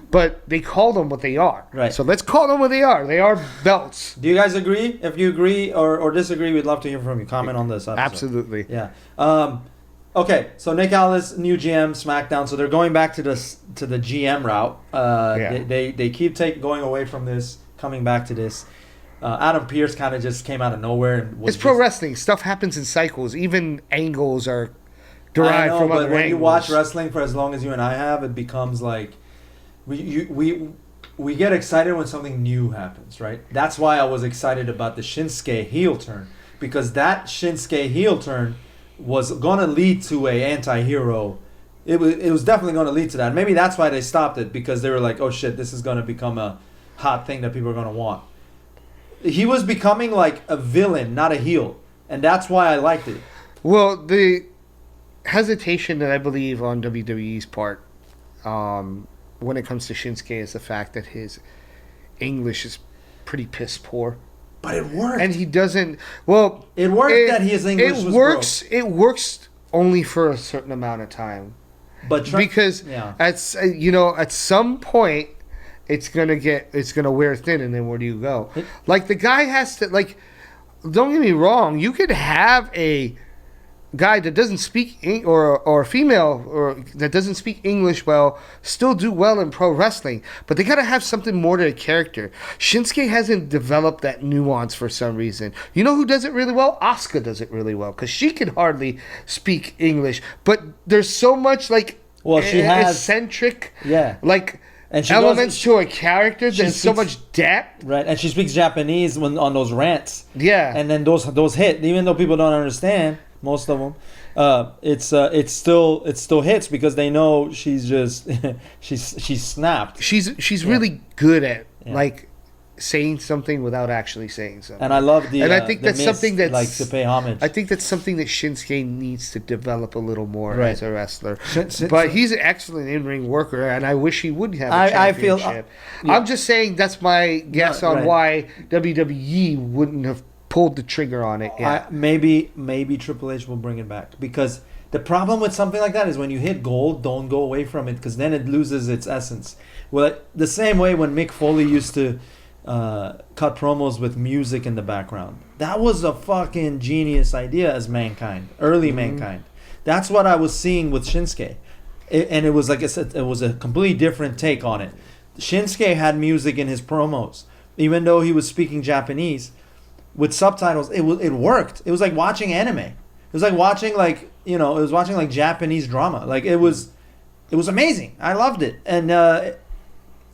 but they call them what they are. Right. So let's call them what they are. They are belts. Do you guys agree? If you agree or disagree, we'd love to hear from you. Comment on this episode. Absolutely. Yeah. Okay, so Nick Aldis, new GM, SmackDown. So they're going back to the GM route. They keep going away from this, coming back to this. Adam Pearce kind of just came out of nowhere. And it's pro wrestling. Stuff happens in cycles. Even angles are derived from other angles. When you watch wrestling for as long as you and I have, it becomes like we get excited when something new happens, right? That's why I was excited about the Shinsuke heel turn, because that Shinsuke heel turn was going to lead to a anti-hero. It was definitely going to lead to that. Maybe that's why they stopped it, because they were like, oh shit, this is going to become a hot thing that people are going to want. He was becoming like a villain, not a heel. And that's why I liked it. Well, the hesitation that I believe on WWE's part when it comes to Shinsuke is the fact that his English is pretty piss poor. But it worked. And he doesn't. Well, it worked that his English was broke. It works only for a certain amount of time. But because at some point it's gonna wear thin, and then where do you go? Like the guy has to like. Don't get me wrong. You could have a guy that doesn't speak or a female or that doesn't speak English well still do well in pro wrestling, but they gotta have something more to the character. Shinsuke hasn't developed that nuance for some reason. You know who does it really well? Asuka does it really well, because she can hardly speak English, but there's so much like she has eccentric and she elements to a character. There's so much depth, right? And she speaks Japanese on those rants, and then those hit, even though people don't understand. Most of them, it still hits, because they know she's just she's snapped. She's really good at like saying something without actually saying something. And I love I think that's something that's like to pay homage. I think that's something that Shinsuke needs to develop a little more as a wrestler. But he's an excellent in-ring worker, and I wish he would have a championship. I'm just saying that's my guess on why WWE wouldn't have pulled the trigger on it. Maybe Triple H will bring it back, because the problem with something like that is when you hit gold, don't go away from it, because then it loses its essence. Well, the same way when Mick Foley used to cut promos with music in the background, that was a fucking genius idea as Mankind, early Mankind. That's what I was seeing with Shinsuke, and it was like I said, it was a completely different take on it. Shinsuke had music in his promos, even though he was speaking Japanese. With subtitles, it worked. It was like watching anime. It was like watching Japanese drama. Like it was amazing. I loved it. And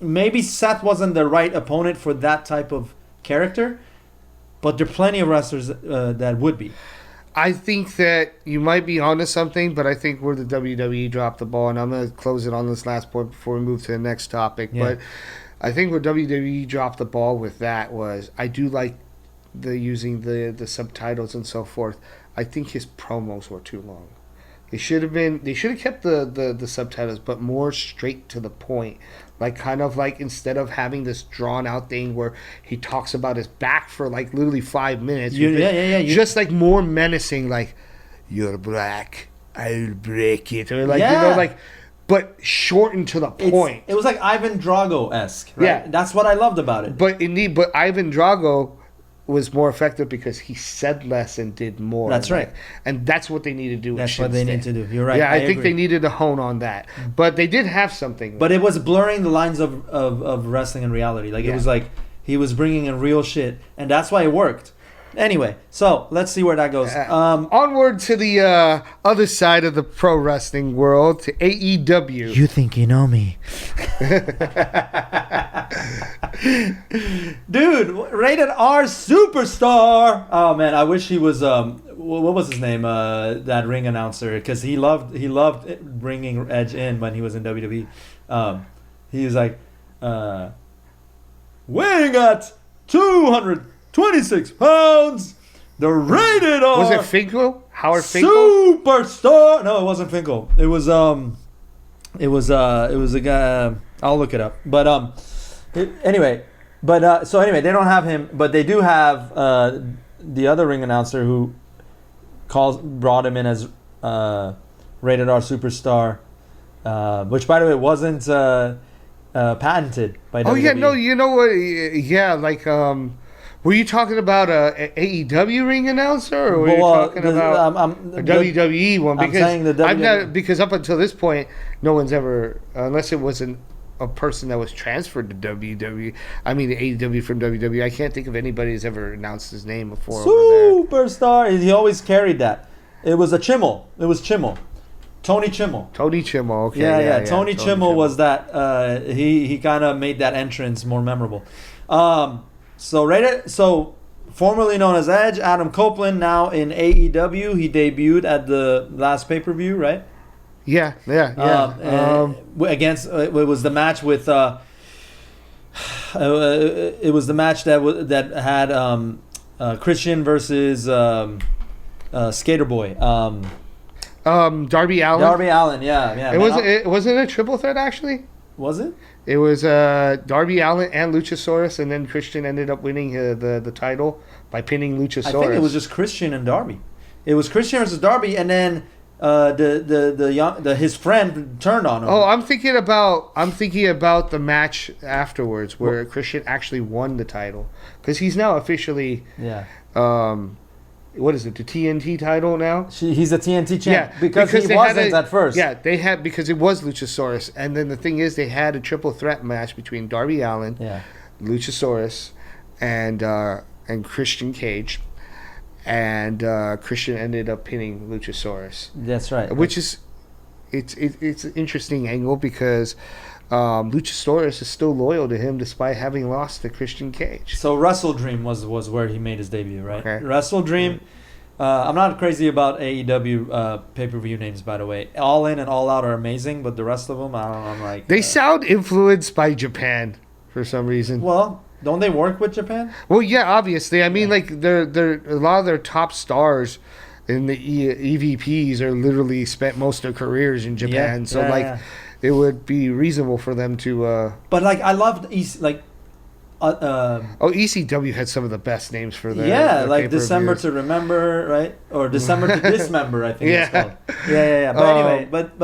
maybe Seth wasn't the right opponent for that type of character, but there are plenty of wrestlers that would be. I think that you might be onto something, but I think where the WWE dropped the ball, and I'm going to close it on this last point before we move to the next topic. Yeah. But I think where WWE dropped the ball with that was, I do like using the subtitles and so forth. I think his promos were too long. They should have kept the subtitles, but more straight to the point. Like kind of like, instead of having this drawn out thing where he talks about his back for like literally 5 minutes. Just like more menacing, like, you're black, I'll break it, or like but shortened to the point. It was like Ivan Drago-esque, right? Yeah, that's what I loved about it. But Ivan Drago was more effective because he said less and did more. That's right. And that's what they need to do. That's what they need to do. You're right. Yeah, I think they needed to hone on that. But they did have something. But it was blurring the lines of wrestling and reality. Like, it was like he was bringing in real shit. And that's why it worked. Anyway, so let's see where that goes. Onward to the other side of the pro wrestling world, to AEW. You think you know me. Dude, rated R superstar. Oh man, I wish he was what was his name, that ring announcer, because he loved bringing Edge in when he was in WWE. He was like weighing at 200 26 pounds, the rated R. Was it Finkel? Howard Finkel? Superstar. No, it wasn't Finkel. It was a guy. I'll look it up. But anyway, so anyway, they don't have him, but they do have the other ring announcer who brought him in as rated R superstar, which by the way wasn't patented by WWE. Oh yeah, no, you know what? Yeah, like were you talking about a AEW ring announcer, or were you talking about a WWE one? Because I'm saying the WWE. because up until this point, no one's ever, unless it wasn't a person that was transferred to WWE. I mean, AEW from WWE. I can't think of anybody who's ever announced his name before. Superstar. He always carried that. It was a Chimmel. It was Chimmel. Tony Chimmel. Tony Chimmel. Okay. Yeah. Tony Chimmel was that. He kind of made that entrance more memorable. So formerly known as Edge, Adam Copeland, now in AEW. He debuted at the last pay-per-view, right? Yeah. Against it was the match with it was the match that had Christian versus Skater Boy. Darby Allin. Darby Allin, yeah. It wasn't a triple threat actually. Was it? It was Darby Allin and Luchasaurus, and then Christian ended up winning the title by pinning Luchasaurus. I think it was just Christian and Darby. It was Christian versus Darby, and then his friend turned on him. Oh, I'm thinking about the match afterwards where Christian actually won the title, because he's now officially what is it, the TNT title now? He's a TNT champ. Yeah, because he wasn't at first. Yeah, they had, because it was Luchasaurus, and then the thing is, they had a triple threat match between Darby Allin, Luchasaurus, and Christian Cage, and Christian ended up pinning Luchasaurus. That's right. Which is, it's an interesting angle, because Luchasaurus is still loyal to him despite having lost to Christian Cage. So Wrestle Dream was where he made his debut, right? Okay. Wrestle Dream. I'm not crazy about AEW pay-per-view names, by the way. All In and All Out are amazing, but the rest of them, I don't know. I'm like they sound influenced by Japan for some reason. Well, don't they work with Japan? Well, yeah, obviously. I mean, like they're a lot of their top stars in the EVPs are literally spent most of their careers in Japan. It would be reasonable for them to. But like, I loved ECW had some of the best names for their like pay-per-views. December to Remember, right? Or December to Dismember, I think it's called. Yeah. But anyway, but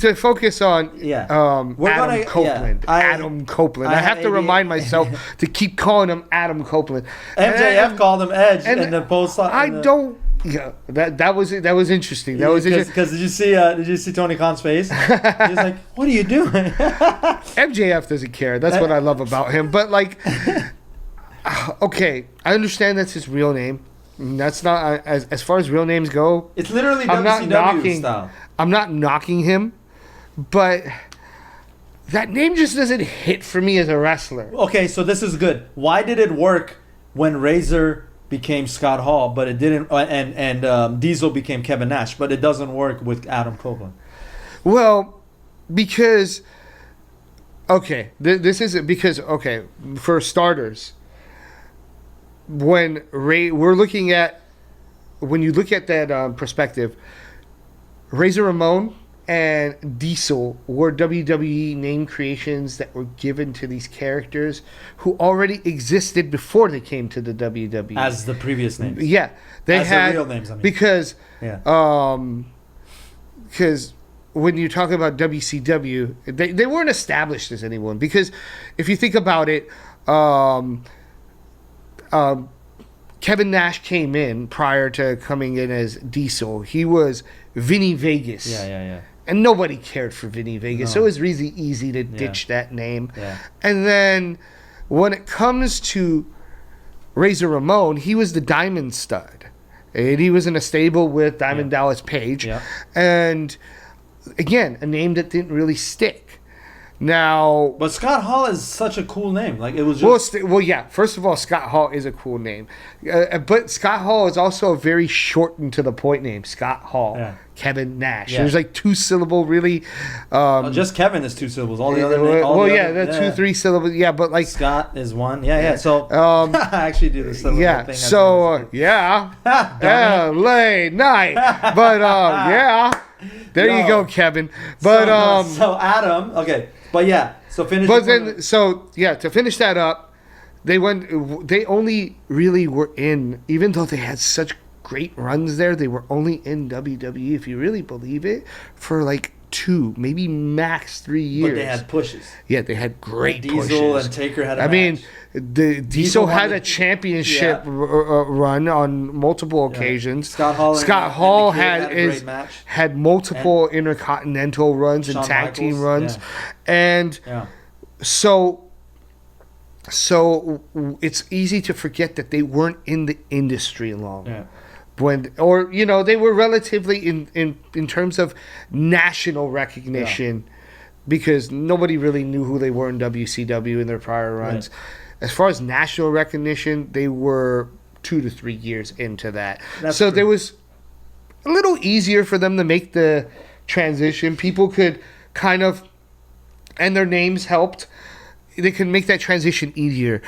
to focus on We're Copeland. Adam Copeland. I have to remind myself to keep calling him Adam Copeland. MJF called him Edge in the post. Yeah, that was interesting. That was interesting. Because did you see Tony Khan's face? He's like, "What are you doing?" MJF doesn't care. That's what I love about him. But like, okay, I understand that's his real name. That's not as far as real names go. It's literally WCW style. I'm not knocking him, but that name just doesn't hit for me as a wrestler. Okay, so this is good. Why did it work when Razor became Scott Hall, but it didn't, and Diesel became Kevin Nash, but it doesn't work with Adam Copeland? Well, because this is because for starters, when you look at that perspective, Razor Ramon and Diesel were WWE name creations that were given to these characters who already existed before they came to the WWE. As the previous names. Yeah. They had the real names, I mean. Because when you talk about WCW, they weren't established as anyone. Because if you think about it, Kevin Nash came in prior to coming in as Diesel. He was Vinny Vegas. Yeah. And nobody cared for Vinny Vegas. No. So it was really easy to ditch that name. Yeah. And then when it comes to Razor Ramon, he was the Diamond Stud. And he was in a stable with Diamond Dallas Page. Yeah. And again, a name that didn't really stick. Now, But Scott Hall is such a cool name. Like, it was just... yeah. First of all, Scott Hall is a cool name, but Scott Hall is also a very shortened to the point name. Scott Hall, Yeah. Kevin Nash. Yeah. There's like 2 syllable, really. just Kevin is 2 syllables. All the other names... the 2-3 syllables. Yeah, but like Scott is 1. Yeah. So, I actually do the syllable yeah. thing. So LA night, but yeah. There you go, Kevin. But so Adam, okay, but yeah, so finish. But then, to finish that up, they only really were in, even though they had such great runs there, they were only in WWE, if you really believe it, for like 2, maybe max 3 years. But they had pushes. Yeah, they had great Diesel pushes. and Taker had a I mean, match. Diesel had a championship run on multiple occasions. Scott Hall had a great match. Had multiple intercontinental runs and Shawn tag team Michaels, runs, and so it's easy to forget that they weren't in the industry long. Yeah. They were relatively in terms of national recognition, because nobody really knew who they were in WCW in their prior runs. Right. As far as national recognition, they were 2 to 3 years into that. So there was a little easier for them to make the transition. People could kind of, and their names helped, they could make that transition easier.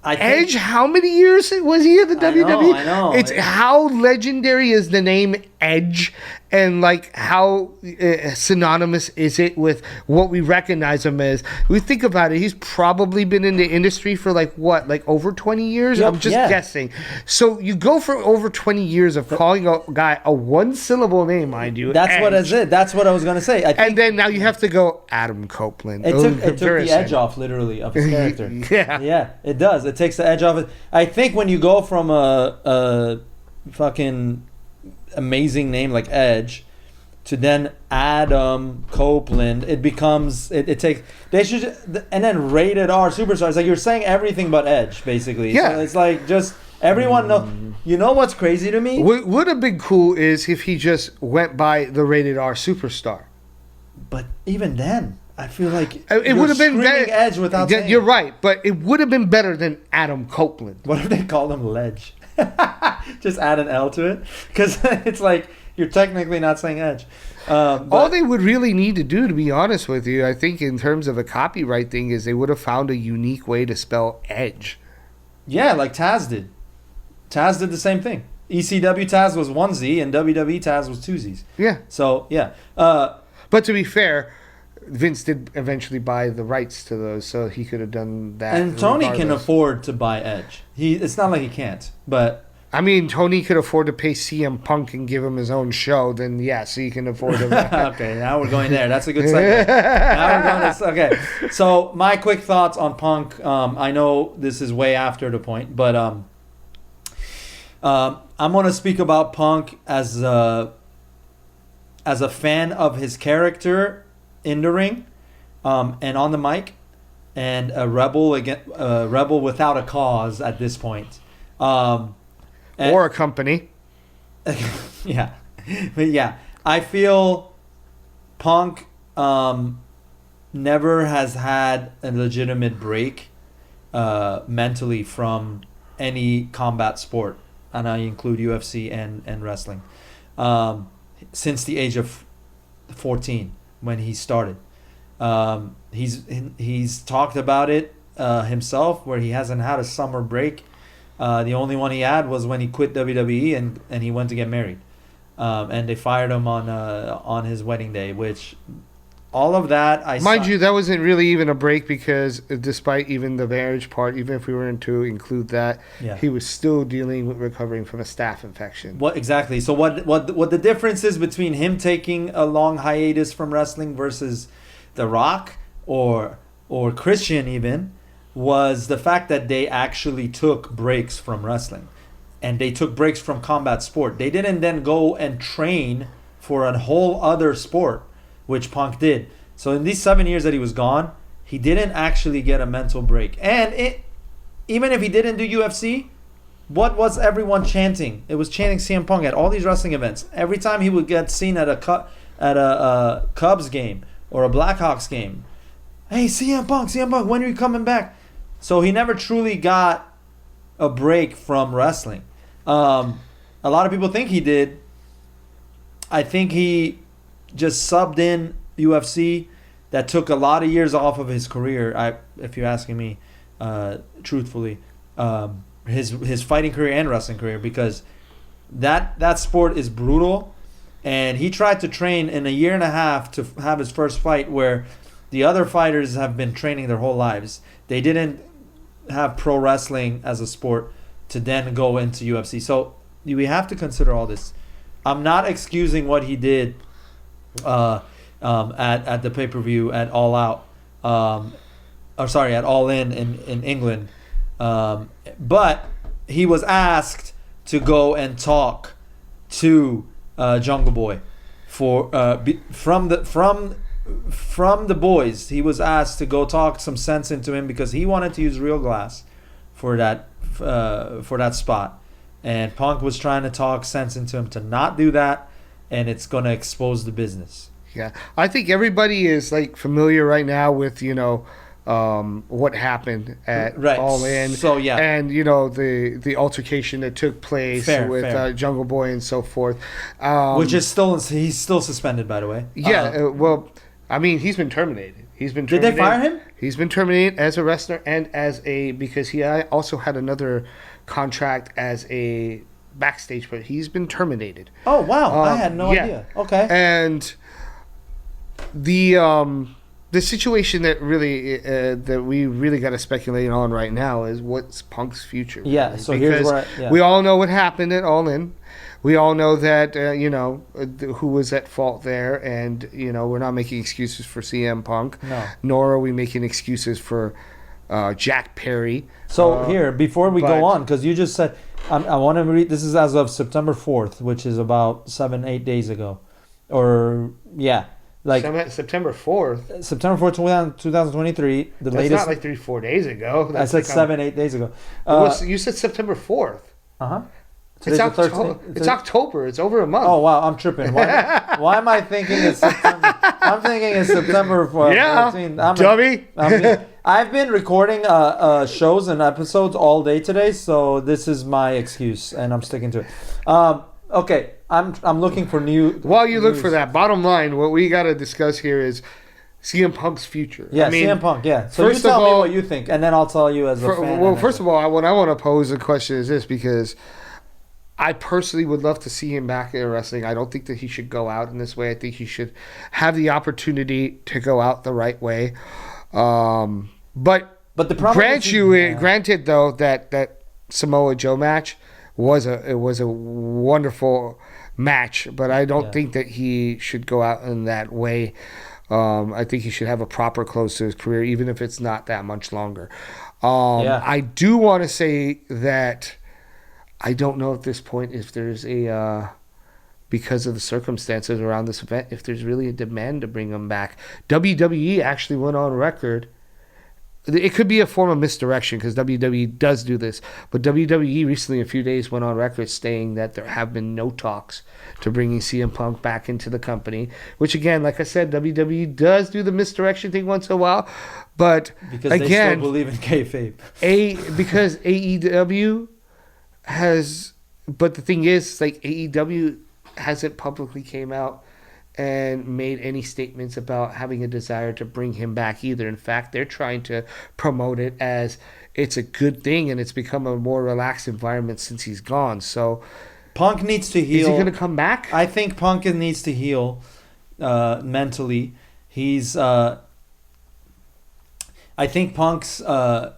Edge, how many years was he in the WWE? I know. It's how legendary is the name Edge, and like how synonymous is it with what we recognize him as? We think about it. He's probably been in the industry for like over 20 years. Yep, I'm just guessing. So you go for over 20 years of calling a guy a 1-syllable name, mind you. That's what is it. That's what I was gonna say. And then now you have to go Adam Copeland. It took the edge off, literally, of his character. Yeah, it does. It takes the edge off it. I think when you go from a fucking amazing name like Edge to then Adam Copeland, it becomes it takes they should, and then rated R superstars, like you're saying everything but Edge basically. Yeah, so it's like just everyone know. You know what's crazy to me? What would have been cool is if he just went by the rated R superstar. But even then, I feel like it would have been better. Edge without saying you're right, but it would have been better than Adam Copeland. What if they called him Ledge? Just add an L to it, because it's like you're technically not saying Edge. All they would really need to do, to be honest with you, I think in terms of a copyright thing, is they would have found a unique way to spell Edge. Yeah, like Taz did. Taz did the same thing. ECW Taz was 1 Z and WWE Taz was 2 Z's. Yeah. So, yeah. But to be fair, Vince did eventually buy the rights to those, so he could have done that. And Tony can afford to buy Edge. It's not like he can't, but... I mean, Tony could afford to pay CM Punk and give him his own show, then yes, he can afford to... Okay, now we're going there. That's a good segue. Now we're going to... Okay, so my quick thoughts on Punk. I know this is way after the point, but I'm going to speak about Punk as a fan of his character in the ring, and on the mic, and a rebel without a cause at this point, or a company. Yeah, but yeah, I feel Punk never has had a legitimate break mentally from any combat sport, and I include UFC and wrestling, since the age of 14. When he started, he's talked about it himself, where he hasn't had a summer break. The only one he had was when he quit WWE and he went to get married, and they fired him on his wedding day. Which, all of that, mind you, that wasn't really even a break, because despite even the marriage part, even if we were to include that, he was still dealing with recovering from a staph infection. What exactly? So what the difference is between him taking a long hiatus from wrestling versus The Rock or Christian even, was the fact that they actually took breaks from wrestling, and they took breaks from combat sport. They didn't then go and train for a whole other sport, which Punk did. So in these 7 years that he was gone, he didn't actually get a mental break. And even if he didn't do UFC, what was everyone chanting? It was chanting CM Punk at all these wrestling events. Every time he would get seen at a Cubs game or a Blackhawks game, hey, CM Punk, when are you coming back? So he never truly got a break from wrestling. A lot of people think he did. I think he just subbed in UFC. That took a lot of years off of his career. If you're asking me, truthfully, his fighting career and wrestling career, because that sport is brutal, and he tried to train in a year and a half to have his first fight, where the other fighters have been training their whole lives. They didn't have pro wrestling as a sport to then go into UFC. So we have to consider all this. I'm not excusing what he did at the pay-per-view at All Out, at All In England, but he was asked to go and talk to Jungle Boy from the boys. He was asked to go talk some sense into him because he wanted to use real glass for that spot, and Punk was trying to talk sense into him to not do that, and it's going to expose the business. Yeah, I think everybody is like familiar right now with what happened at All In. So yeah, and the altercation that took place with Jungle Boy and so forth, which is he's still suspended, by the way. Yeah, well, I mean, he's been terminated. Did they fire him? He's been terminated as a wrestler and because he also had another contract as a backstage, but he's been terminated. Oh wow, I had no idea. Okay, and the situation that we really got to speculate on right now is what's Punk's future. Yeah, really. So because here's where we all know what happened at All In. We all know that who was at fault there, and we're not making excuses for CM Punk. No. Nor are we making excuses for Jack Perry. So here, before we go on, because you just said, I want to read. This is as of September 4th, which is about 7-8 days ago, or yeah. Like September 4th. September 4th, 2023. That's latest. not like 3-4 days ago. That's like 7-8 days ago. You said September 4th. Uh-huh. It's October. It's over a month. Oh, wow. I'm tripping. Why am I thinking it's September? I'm thinking it's September 14th. Yeah, dummy. I've been recording shows and episodes all day today, so this is my excuse, and I'm sticking to it. Okay. I'm looking for new. While you look for that, bottom line, what we got to discuss here is CM Punk's future. Yeah, CM Punk. Yeah. So you tell me what you think, and then I'll tell you as a fan. Well, first of all, what I want to pose a question is this, because I personally would love to see him back in wrestling. I don't think that he should go out in this way. I think he should have the opportunity to go out the right way. But the problem granted though that Samoa Joe match was a wonderful match, but I don't think that he should go out in that way. I think he should have a proper close to his career, even if it's not that much longer. I do want to say that I don't know at this point if there's because of the circumstances around this event, if there's really a demand to bring him back. WWE actually went on record. It could be a form of misdirection because WWE does do this. But WWE recently, a few days, went on record stating that there have been no talks to bringing CM Punk back into the company. Which, again, like I said, WWE does do the misdirection thing once in a while. But, because they still believe in kayfabe. Because AEW has... But the thing is, like, AEW hasn't publicly came out and made any statements about having a desire to bring him back either. In fact, they're trying to promote it as it's a good thing and it's become a more relaxed environment since he's gone. So Punk needs to heal. Is he going to come back? I think Punk needs to heal mentally. I think Punk's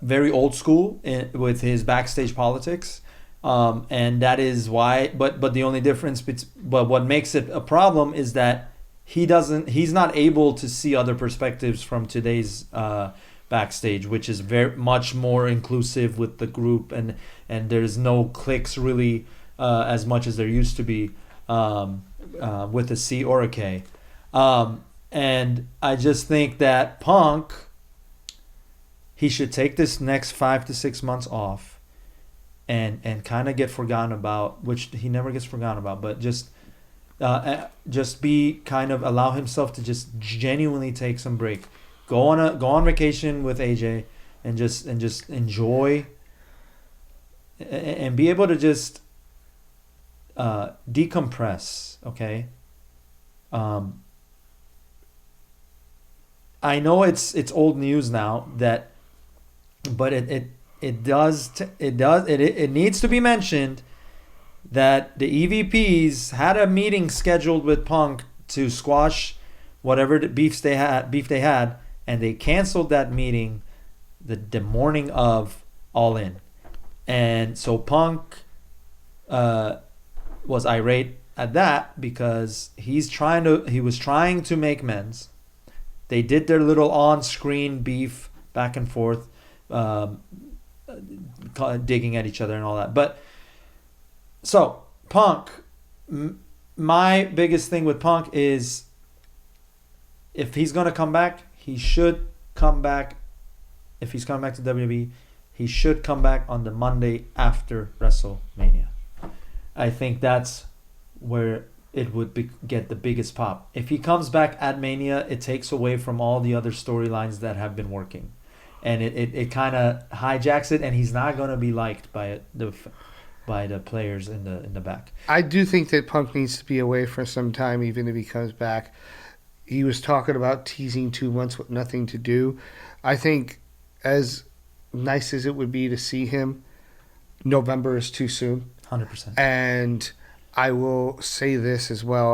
very old school with his backstage politics. And that is why, but the only difference, but what makes it a problem is that he's not able to see other perspectives from today's backstage, which is very much more inclusive with the group, and there's no cliques really as much as there used to be with a C or a K. And I just think that Punk, he should take this next 5 to 6 months off. And kind of get forgotten about, which he never gets forgotten about, but just be kind of allow himself to just genuinely take some break, go on vacation with AJ and just enjoy and be able to just decompress. Okay. I know it's old news now but it needs to be mentioned that the EVPs had a meeting scheduled with Punk to squash whatever the beef they had, and they canceled that meeting the morning of All In, and so Punk was irate at that because he was trying to make amends. They did their little on-screen beef back and forth, digging at each other and all that. But so Punk, my biggest thing with Punk is if he's gonna come back, he should come back. If he's coming back to WWE, he should come back on the Monday after WrestleMania. I think that's where it would get the biggest pop. If he comes back at Mania, it takes away from all the other storylines that have been working, and it kind of hijacks it, and he's not going to be liked by the players in the back. I do think that Punk needs to be away for some time, even if he comes back. He was talking about teasing 2 months with nothing to do. I think as nice as it would be to see him, November is too soon. 100%. And I will say this as well.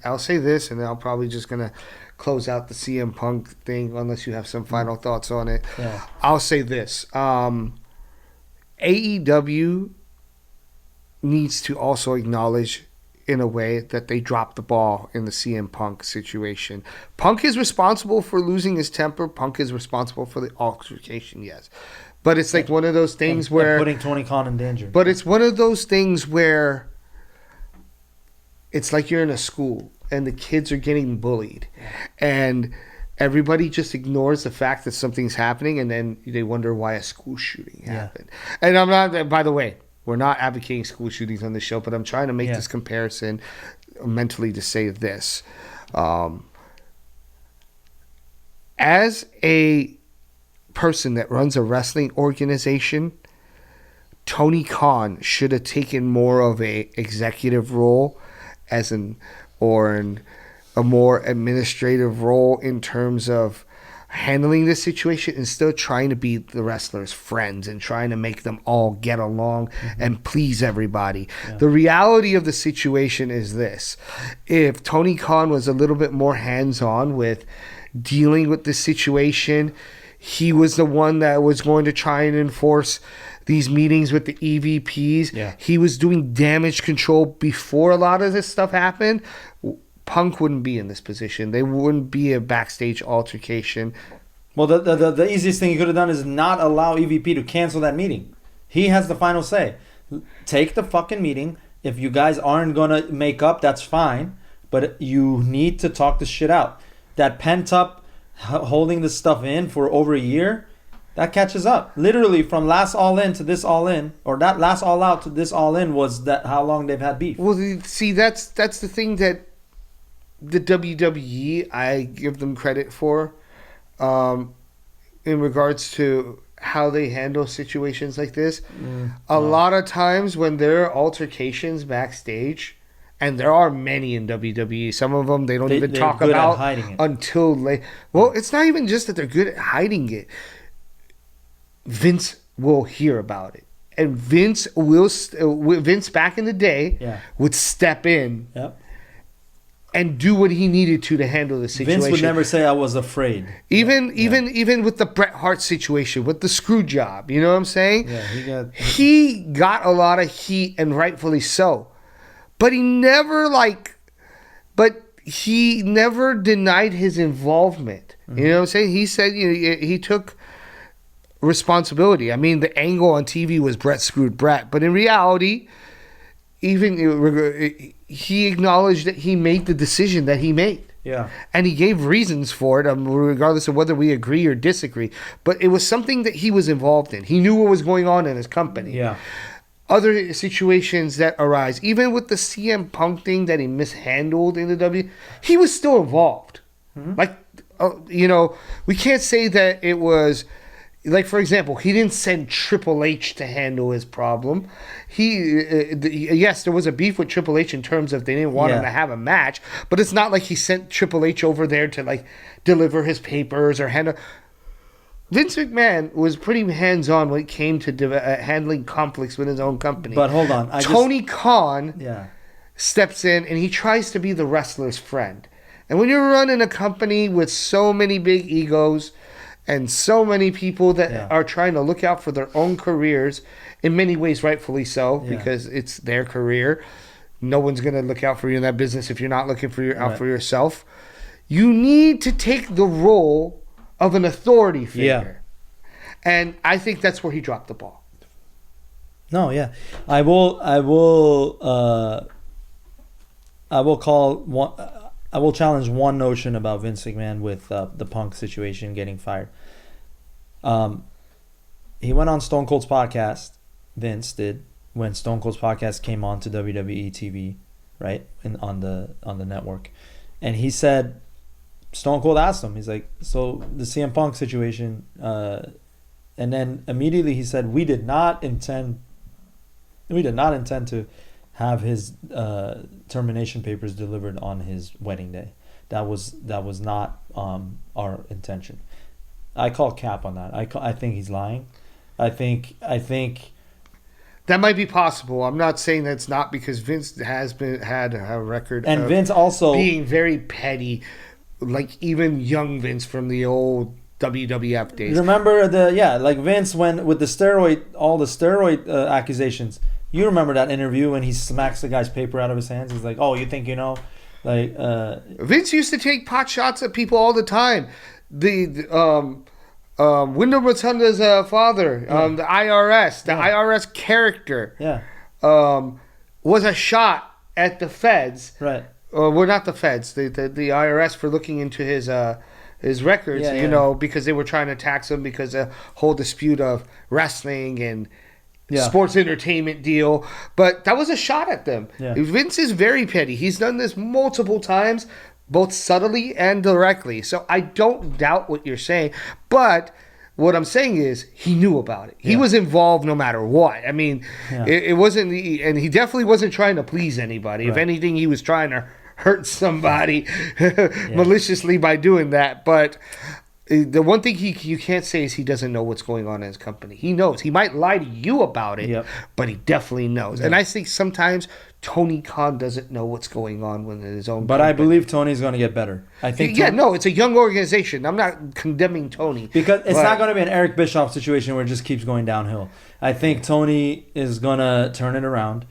I'll say this, and then I'm probably just gonna close out the CM Punk thing, unless you have some final thoughts on it. Yeah. I'll say this: AEW needs to also acknowledge, in a way, that they dropped the ball in the CM Punk situation. Punk is responsible for losing his temper. Punk is responsible for the altercation, yes. But it's like one of those things where putting Tony Khan in danger. But it's one of those things where it's like you're in a school and the kids are getting bullied, and everybody just ignores the fact that something's happening, and then they wonder why a school shooting happened. And I'm not, by the way, we're not advocating school shootings on the show, but I'm trying to make this comparison mentally to say this. As a person that runs a wrestling organization, Tony Khan should have taken more of a executive role or a more administrative role in terms of handling this situation, instead of trying to be the wrestlers' friends and trying to make them all get along and please everybody. Yeah. The reality of the situation is this: if Tony Khan was a little bit more hands-on with dealing with the situation, he was the one that was going to try and enforce these meetings with the EVPs. Yeah. He was doing damage control before a lot of this stuff happened. Punk wouldn't be in this position. There wouldn't be a backstage altercation. Well, the easiest thing he could have done is not allow EVP to cancel that meeting. He has the final say. Take the fucking meeting. If you guys aren't going to make up, that's fine. But you need to talk this shit out. That pent up holding this stuff in for over a year, that catches up. Literally from last All In to this All In, or that last All Out to this All In, was that how long they've had beef. Well, see, that's the thing that the WWE, I give them credit for, in regards to how they handle situations like this. A lot of times when there are altercations backstage, and there are many in WWE, some of them they don't even talk about until late. Well, it's not even just that they're good at hiding it. Vince will hear about it, and Vince back in the day would step in. Yep. And do what he needed to handle the situation. Vince would never say, "I was afraid." Even with the Bret Hart situation, with the screw job, you know what I'm saying? Yeah, he got a lot of heat, and rightfully so. But he never denied his involvement. Mm-hmm. You know what I'm saying? He said he took responsibility. I mean, the angle on TV was Bret screwed Bret, but in reality, even he acknowledged that he made the decision that he made. Yeah. And he gave reasons for it, regardless of whether we agree or disagree. But it was something that he was involved in. He knew what was going on in his company. Yeah. Other situations that arise, even with the CM Punk thing that he mishandled in the W, he was still involved. Mm-hmm. Like, we can't say that it was. Like, for example, he didn't send Triple H to handle his problem. Yes, there was a beef with Triple H in terms of they didn't want him to have a match, but it's not like he sent Triple H over there to, like, deliver his papers or handle... Vince McMahon was pretty hands-on when it came to handling conflicts with his own company. But hold on. Tony Khan steps in, and he tries to be the wrestler's friend. And when you're running a company with so many big egos... and so many people that are trying to look out for their own careers, in many ways rightfully so, because it's their career. No one's going to look out for you in that business if you're not looking out for yourself. You need to take the role of an authority figure. And I think that's where he dropped the ball. No, yeah. I will challenge one notion about Vince McMahon with the Punk situation getting fired. He went on Stone Cold's podcast, Vince did, when Stone Cold's podcast came on to WWE TV, right, on the network. And he said, Stone Cold asked him, he's like, so the CM Punk situation, and then immediately he said, we did not intend to have his termination papers delivered on his wedding day. That was not our intention. I call cap on that. I think he's lying. I think that might be possible. I'm not saying that's not, because Vince had a record and of Vince also being very petty, like even young Vince from the old WWF days. Remember like Vince when with the steroid accusations. You remember that interview when he smacks the guy's paper out of his hands? He's like, "Oh, you think you know?" Like Vince used to take pot shots at people all the time. Wyndham Rotunda's father, the IRS, IRS character, was a shot at the feds. Right. Well, not the feds, the IRS for looking into his records, because they were trying to tax him because of a whole dispute of wrestling and sports entertainment deal. But that was a shot at them. Yeah. Vince is very petty. He's done this multiple times, both subtly and directly. So I don't doubt what you're saying. But what I'm saying is he knew about it. He was involved no matter what. I mean, it wasn't, and he definitely wasn't trying to please anybody. Right. If anything, he was trying to hurt somebody maliciously by doing that. But the one thing you can't say is he doesn't know what's going on in his company. He knows. He might lie to you about it, but he definitely knows. And I think sometimes Tony Khan doesn't know what's going on with his own But company. I believe Tony's going to get better. I think. It's a young organization. I'm not condemning Tony. Because it's not going to be an Eric Bischoff situation where it just keeps going downhill. I think Tony is going to turn it around.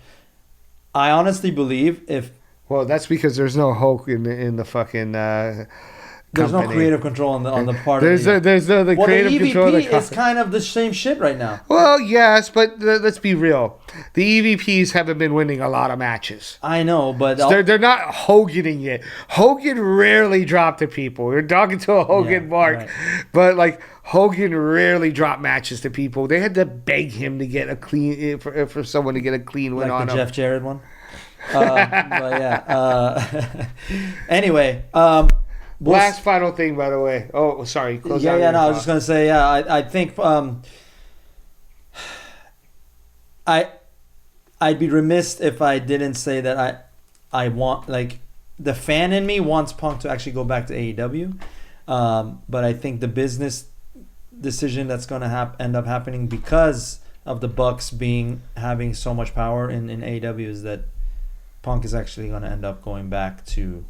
I honestly believe if... Well, that's because there's no Hulk in the fucking... There's no creative control on the part of the creative the EVP control. Is kind of the same shit right now. Well, yes, but let's be real. The EVPs haven't been winning a lot of matches. I know, but they're not Hoganing it. Hogan rarely dropped to people. You're talking to a Hogan mark, right. But like Hogan rarely dropped matches to people. They had to beg him to get a clean for someone to get a clean win on the him. Jeff Jarrett one. Anyway. Last final thing, by the way. Oh, sorry. I was just gonna say, I think I'd be remiss if I didn't say that I want, like, the fan in me wants Punk to actually go back to AEW, but I think the business decision that's gonna end up happening because of the Bucks having so much power in AEW is that Punk is actually gonna end up going back to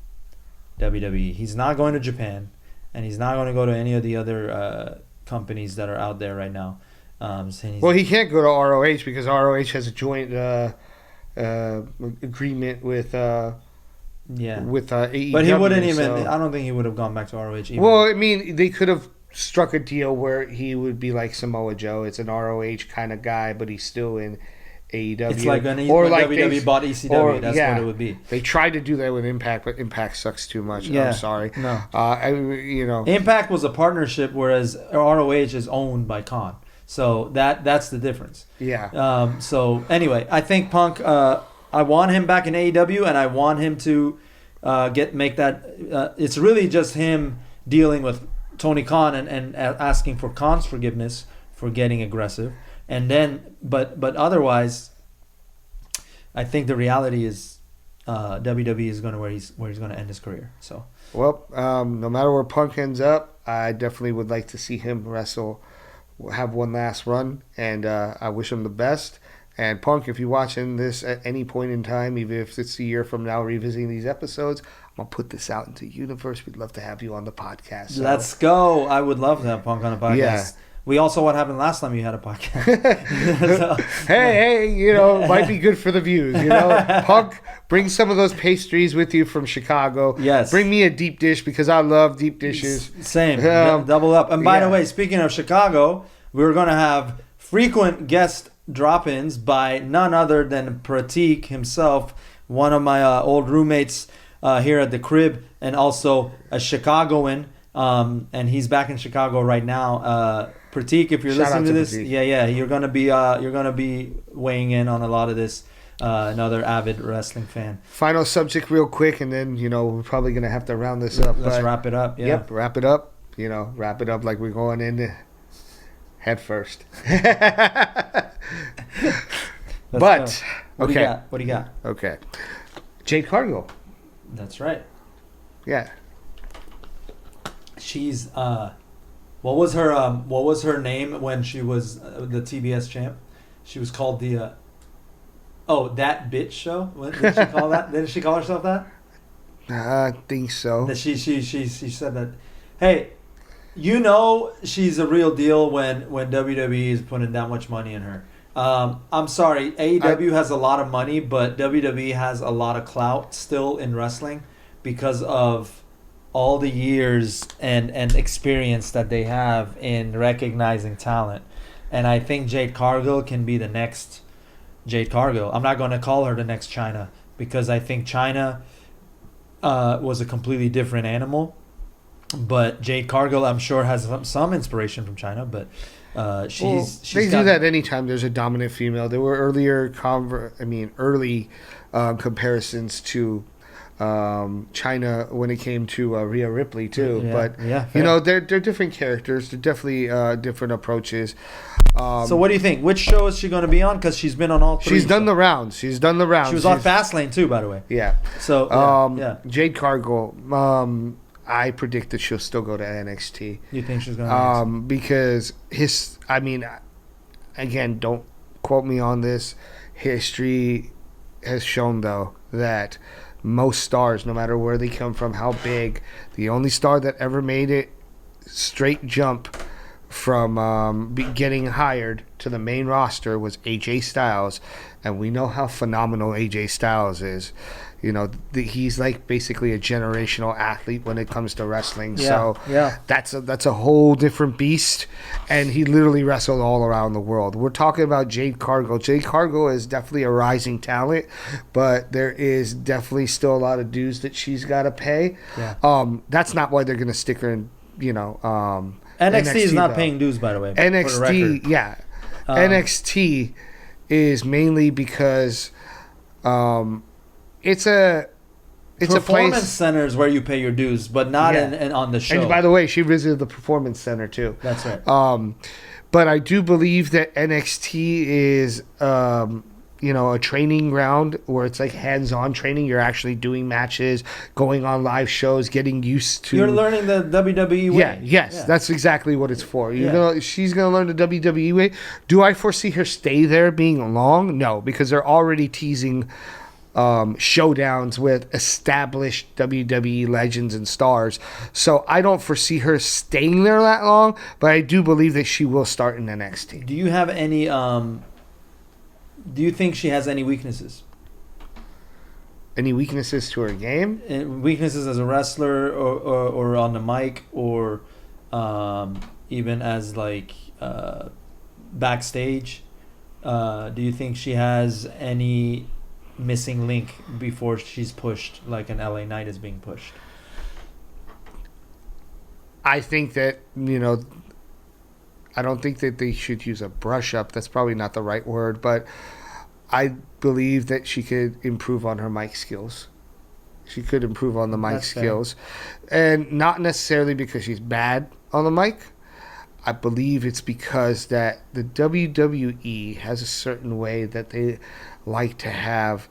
WWE. He's not going to Japan, and he's not going to go to any of the other companies that are out there right now. Well, he can't go to ROH because ROH has a joint agreement with AEW. But he wouldn't even. I don't think he would have gone back to ROH. Even. Well, I mean, they could have struck a deal where he would be like Samoa Joe. It's an ROH kind of guy, but he's still in AEW. It's like when WWE bought ECW. That's what it would be. They tried to do that with Impact, but Impact sucks too much. I'm sorry. No. Impact was a partnership, whereas ROH is owned by Khan. So that's the difference. Yeah. So anyway, I think Punk. I want him back in AEW, and I want him to make that. It's really just him dealing with Tony Khan and asking for Khan's forgiveness for getting aggressive, and then but otherwise, I think the reality is WWE is going to where he's going to end his career. So Well, no matter where Punk ends up, I definitely would like to see him wrestle, have one last run, and I wish him the best. And Punk, if you're watching this at any point in time, even if it's a year from now, revisiting these episodes, I'm going to put this out into the universe. We'd love to have you on the podcast. So. let's go. I would love to have Punk on a podcast. Yeah. We also what happened last time you had a podcast. So- hey, might be good for the views, Punk, bring some of those pastries with you from Chicago. Yes. Bring me a deep dish because I love deep dishes. Same. Double up. And by the yeah. way, speaking of Chicago, we're going to have frequent guest drop-ins by none other than Pratik himself, one of my old roommates here at the crib, and also a Chicagoan. And he's back in Chicago right now. Pratik, if you're Shout out listening to this, Pratik. you're gonna be weighing in on a lot of this. Another avid wrestling fan. Final subject real quick, and then, we're probably going to have to round this up. Let's but- wrap it up. Yeah. Yep, wrap it up. Wrap it up like we're going in head first. Let's But, go. okay. What do you got? Okay. Jade Cargill. That's right. Yeah. She's what was her name when she was the TBS champ? She was called the That Bitch Show. What did she call that? Didn't she call herself that? I think so. That she said that. Hey, she's a real deal when WWE is putting that much money in her. I'm sorry, AEW has a lot of money, but WWE has a lot of clout still in wrestling because of all the years and experience that they have in recognizing talent. And I think Jade Cargill can be the next Jade Cargill. I'm not going to call her the next China because I think China was a completely different animal. But Jade Cargill, I'm sure, has some inspiration from China, but she's they got- do that anytime there's a dominant female. There were early comparisons to China when it came to Rhea Ripley too. Yeah, But yeah, they're different characters. They're definitely different approaches. So what do you think? Which show is she going to be on? Because she's been on all three. She's done the rounds. She was on Fastlane too, by the way. Yeah. So yeah. Jade Cargill. I predict that she'll still go to NXT. You think she's going to? Because again, don't quote me on this. History has shown though that most stars, no matter where they come from, how big, the only star that ever made it straight jump from getting hired to the main roster was AJ Styles, and we know how phenomenal AJ Styles is. He's like basically a generational athlete when it comes to wrestling. Yeah, So yeah. that's a whole different beast, and he literally wrestled all around the world. We're talking about Jade Cargill. Jade Cargill is definitely a rising talent, but there is definitely still a lot of dues that she's got to pay. Yeah. That's not why they're going to stick her in. NXT is not though. paying dues, by the way. For the record. NXT, yeah. NXT is mainly because it's a Performance place. centers where you pay your dues, but not Yeah. in on the show. And by the way, she visited the Performance Center too. That's right. But I do believe that NXT is a training ground where it's like hands-on training. You're actually doing matches, going on live shows, getting used to. You're learning the WWE way. Yeah, that's exactly what it's for. Yeah. She's gonna learn the WWE way. Do I foresee her stay there being long? No, because they're already teasing showdowns with established WWE legends and stars. So I don't foresee her staying there that long, but I do believe that she will start in NXT. Do you have any? Do you think she has any weaknesses? Any weaknesses to her game? Weaknesses as a wrestler, or on the mic, or even as backstage? Do you think she has any missing link before she's pushed like an LA Knight is being pushed? I think that, I don't think that they should use a brush up. That's probably not the right word, but I believe that she could improve on her mic skills. She could improve on the mic That's fair. skills. And not necessarily because she's bad on the mic. I believe it's because that the WWE has a certain way that they like to have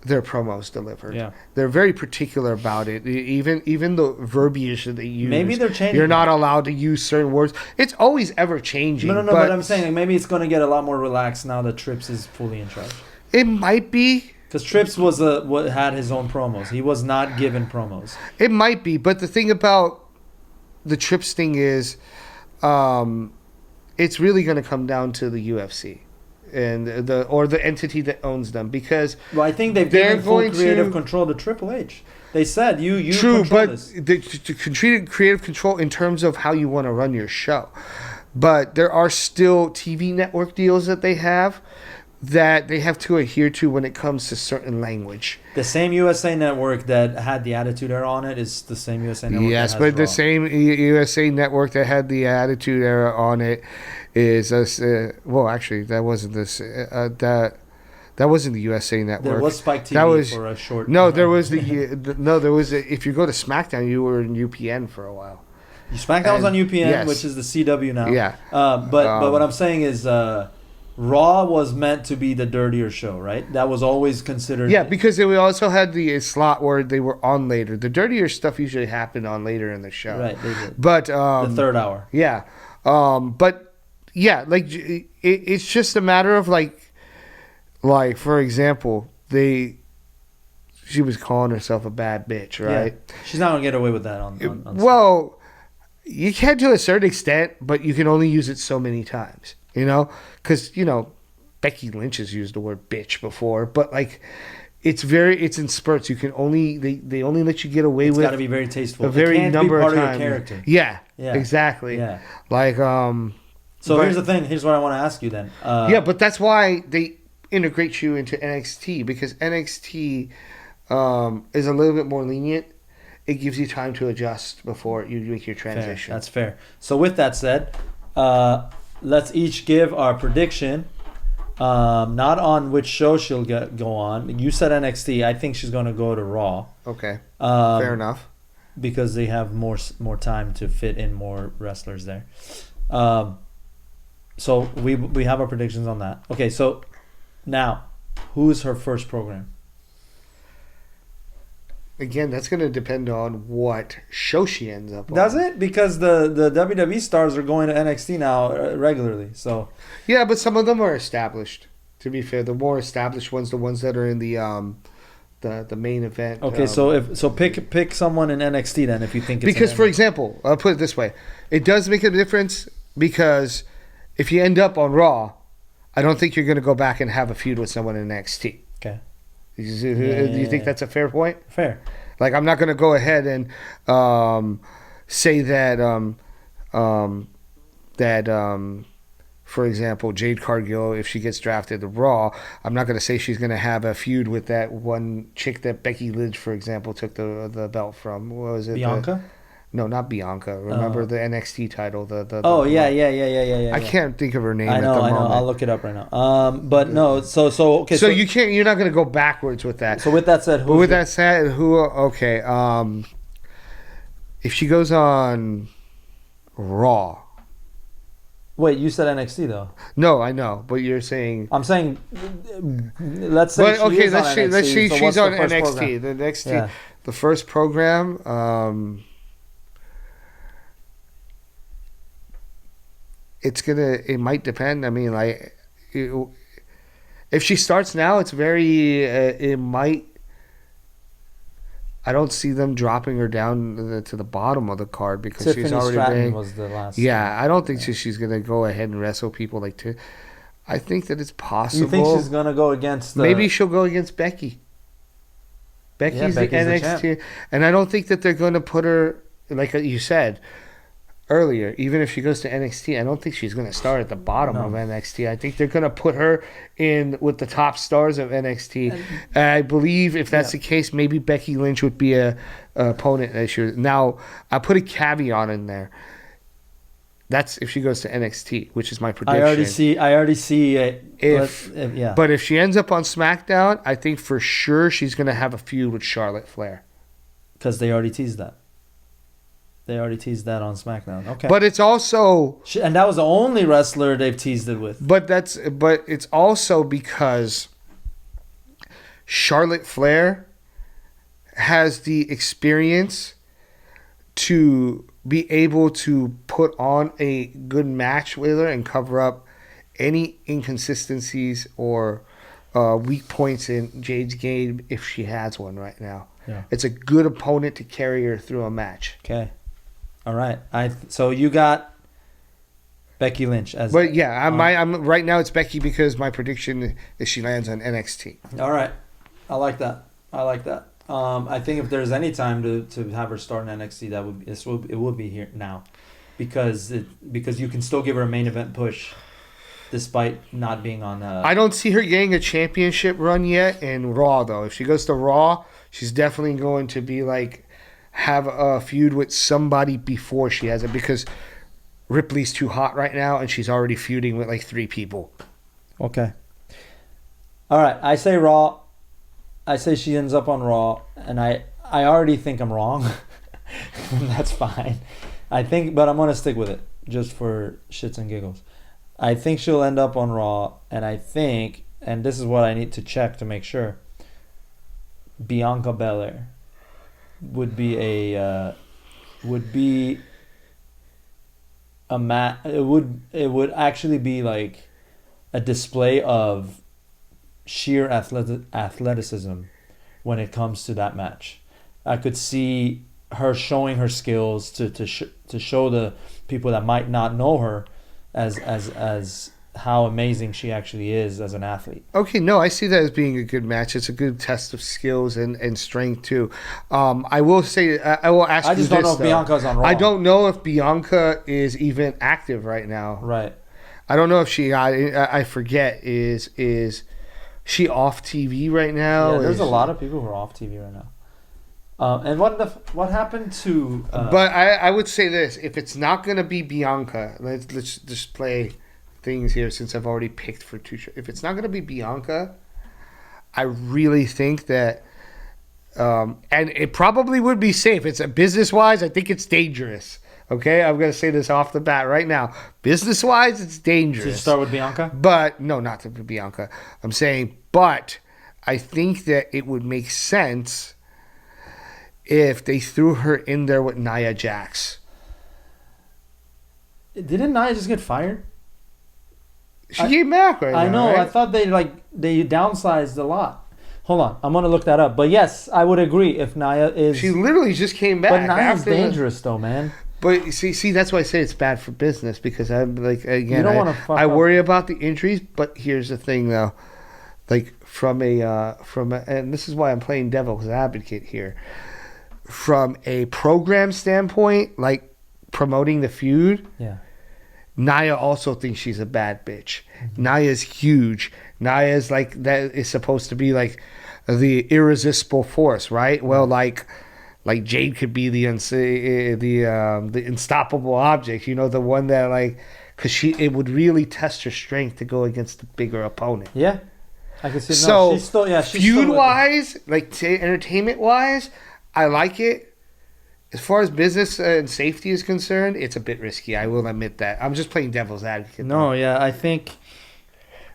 their promos delivered. Yeah. They're very particular about it. Even the verbiage that they use. Maybe they're changing You're it. not allowed to use certain words. It's always ever changing. No, but I'm saying like, maybe it's going to get a lot more relaxed now that Trips is fully in charge. It might be. Because Trips was had his own promos. He was not given promos. It might be. But the thing about the Trips thing is, it's really going to come down to the UFC and the entity that owns them, because Well, I think they're given full creative control to Triple H. They said you true, control but this. to creative control in terms of how you want to run your show. But there are still TV network deals that they have to adhere to when it comes to certain language. The same USA Network that had the Attitude Era on it is the same USA Network. Yes, that but has the Raw. same USA Network that had the Attitude Era on it is well, actually, that wasn't this. That wasn't the USA Network. There was Spike TV That was- for a short. No, there was there was if you go to SmackDown, you were in UPN for a while. SmackDown was on UPN, yes. which is the CW now. Yeah. But what I'm saying is, Raw was meant to be the dirtier show, right? That was always considered. Yeah, because we also had the slot where they were on later. The dirtier stuff usually happened on later in the show. Right, they did. But The third hour. yeah, but yeah, like it's just a matter of like for example, she was calling herself a bad bitch, right? Yeah. She's not gonna get away with that on Well, you can to a certain extent, but you can only use it so many times, because Becky Lynch has used the word bitch before, but like it's in spurts. You can only they only let you get away It's with got to be very tasteful. a very it can't number be part of of times. your character. Yeah, Yeah. exactly. Yeah. Like So but- here's the thing. Here's what I want to ask you then. yeah, but that's why they integrate you into NXT, because NXT is a little bit more lenient. It gives you time to adjust before you make your Fair. transition. That's fair. So with that said, let's each give our prediction. Not on which show she'll go on. You said NXT. I think she's going to go to Raw. Okay, fair enough. Because they have more time to fit in more wrestlers there. So we have our predictions on that. Okay, so now, who's her first program? Again, that's going to depend on what show she ends up on. Does it? Because the WWE stars are going to NXT now regularly. So Yeah, but some of them are established. To be fair, the more established ones, the ones that are in the main event. okay, so pick someone in NXT then if you think it's because, for example, I'll put it this way: it does make a difference, because if you end up on Raw, I don't think you're going to go back and have a feud with someone in NXT. okay, Do you think that's a fair point? fair. Like, I'm not going to go ahead and say that for example, Jade Cargill, if she gets drafted to Raw, I'm not going to say she's going to have a feud with that one chick that Becky Lynch, for example, took the belt from. What was it? Bianca? No, not Bianca. Remember the NXT title? Yeah. I can't think of her name I know. at the moment. I'll look it up right now. But no. So okay. So you can't. You're not going to go backwards with that. So with that said, But with that said, okay. If she goes on Raw. Wait, you said NXT though. No, I know, but you're saying. I'm saying, let's say. But okay, let's say she's on NXT. The NXT, the first program. It might depend. I mean, like, if she starts now, it's very. It might. I don't see them dropping her down to the bottom of the card, because Tiffany she's already Stratton been. was the last. Yeah, I don't think she's gonna go ahead and wrestle people like. I think that it's possible. You think she's gonna go against? Maybe she'll go against Becky. Becky's the NXT, and I don't think that they're going to put her, like you said earlier, even if she goes to NXT, I don't think she's going to start at the bottom of NXT. I think they're going to put her in with the top stars of NXT. And I believe if that's the case, maybe Becky Lynch would be a opponent this year. Now, I put a caveat in there. That's if she goes to NXT, which is my prediction. I already see it. Yeah. But if she ends up on SmackDown, I think for sure she's going to have a feud with Charlotte Flair. Because they already teased that. They already teased that on SmackDown. Okay. But it's also... And that was the only wrestler they've teased it with. But it's also because Charlotte Flair has the experience to be able to put on a good match with her and cover up any inconsistencies or weak points in Jade's game if she has one right now. Yeah. It's a good opponent to carry her through a match. Okay. All right. So you got Becky Lynch as. But yeah, I'm right now. It's Becky because my prediction is she lands on NXT. All right. I like that. I think if there's any time to have her start in NXT, it would be here now, because you can still give her a main event push, despite not being on. I don't see her getting a championship run yet in Raw though. If she goes to Raw, she's definitely going to be like have a feud with somebody before she has it, because Ripley's too hot right now and she's already feuding with like 3 people. Okay. All right. I say Raw. I say she ends up on Raw, and I already think I'm wrong. That's fine. But I'm gonna stick with it just for shits and giggles. I think she'll end up on Raw, and and this is what I need to check to make sure. Bianca Belair would be a it would actually be like a display of sheer athleticism when it comes to that match. I could see her showing her skills to show the people that might not know her as how amazing she actually is as an athlete. Okay, no, I see that as being a good match. It's a good test of skills and strength too. I will say, I will ask you this. I just don't know if Bianca's on Raw. I don't know if Bianca is even active right now. Right. I don't know if she. I forget. Is she off TV right now? Yeah, there's a lot of people who are off TV right now. And what happened to? But I would say this: if it's not going to be Bianca, let's just play things here since I've already picked for 2 shows. If it's not going to be Bianca, I really think that, and it probably would be safe. It's business wise. I think it's dangerous. Okay, I'm going to say this off the bat right now. Business wise, it's dangerous. Should you start with Bianca? But no, not to Bianca. I'm saying, but I think that it would make sense if they threw her in there with Nia Jax. Didn't Nia just get fired? She came back right now. I know. Right? I thought they downsized a lot. Hold on, I'm gonna look that up. But yes, I would agree if Nia is. She literally just came back. But Nia's dangerous though, man. But see, that's why I say it's bad for business, because I'm like, again, I worry about the injuries. But here's the thing though, like from a and this is why I'm playing devil's advocate here. From a program standpoint, like promoting the feud, yeah. Nia also thinks she's a bad bitch. Mm-hmm. Nia's huge. Nia's like, that is supposed to be like the irresistible force, right? Mm-hmm. Well, like Jade could be the unstoppable object, the one that like, because it would really test her strength to go against the bigger opponent. Yeah, I can see. So she's still, feud wise, like entertainment wise, I like it. As far as business and safety is concerned, it's a bit risky. I will admit that. I'm just playing devil's advocate. No, yeah, I think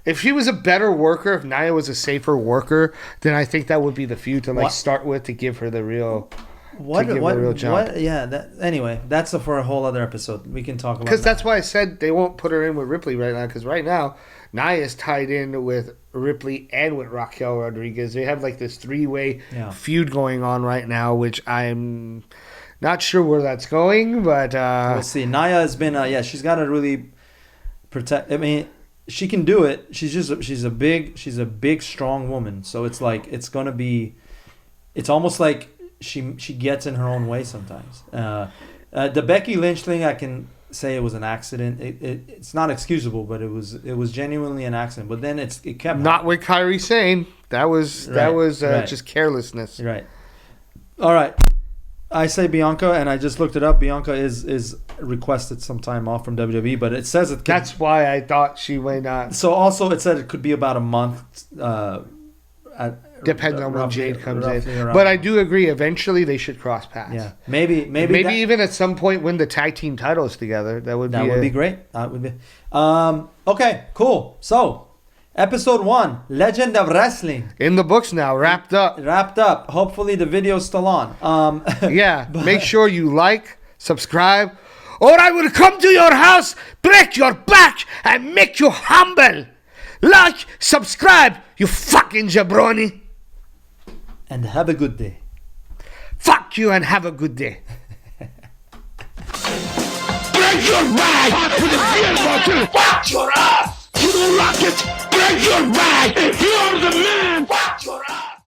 if she was a better worker, if Nia was a safer worker, then I think that would be the feud to start with to give her the real. Real jump. Anyway, that's for a whole other episode. We can talk about. Because that's why I said they won't put her in with Ripley right now. Because right now, Nia is tied in with Ripley and with Raquel Rodriguez. They have like this 3-way feud going on right now, which I'm not sure where that's going, but we'll see. Nia has been, she's got to really protect. I mean, she can do it. She's a big, strong woman. So it's like it's almost like she gets in her own way sometimes. The Becky Lynch thing, I can say it was an accident. It's not excusable, but it was genuinely an accident. But then it kept not with Kairi Sane. That was just carelessness. Right. All right. I say Bianca, and I just looked it up. Bianca is requested some time off from WWE, but it says it. That's why I thought she might not. So also it said it could be about a month. Depends on when Jade comes in. around. But I do agree. Eventually, they should cross paths. Yeah, maybe even at some point win the tag team titles together. That would be great. That would be. Okay, cool. So, episode 1, Legend of Wrestling, in the books now. Wrapped up. Hopefully the video's still on. Yeah. Make sure you like, subscribe, or I will come to your house, break your back, and make you humble. Like, subscribe, you fucking jabroni. And have a good day. Fuck you and have a good day. Break your rag with the beer bottle. Fuck your ass. You don't like it. Break your rag. If you're the man.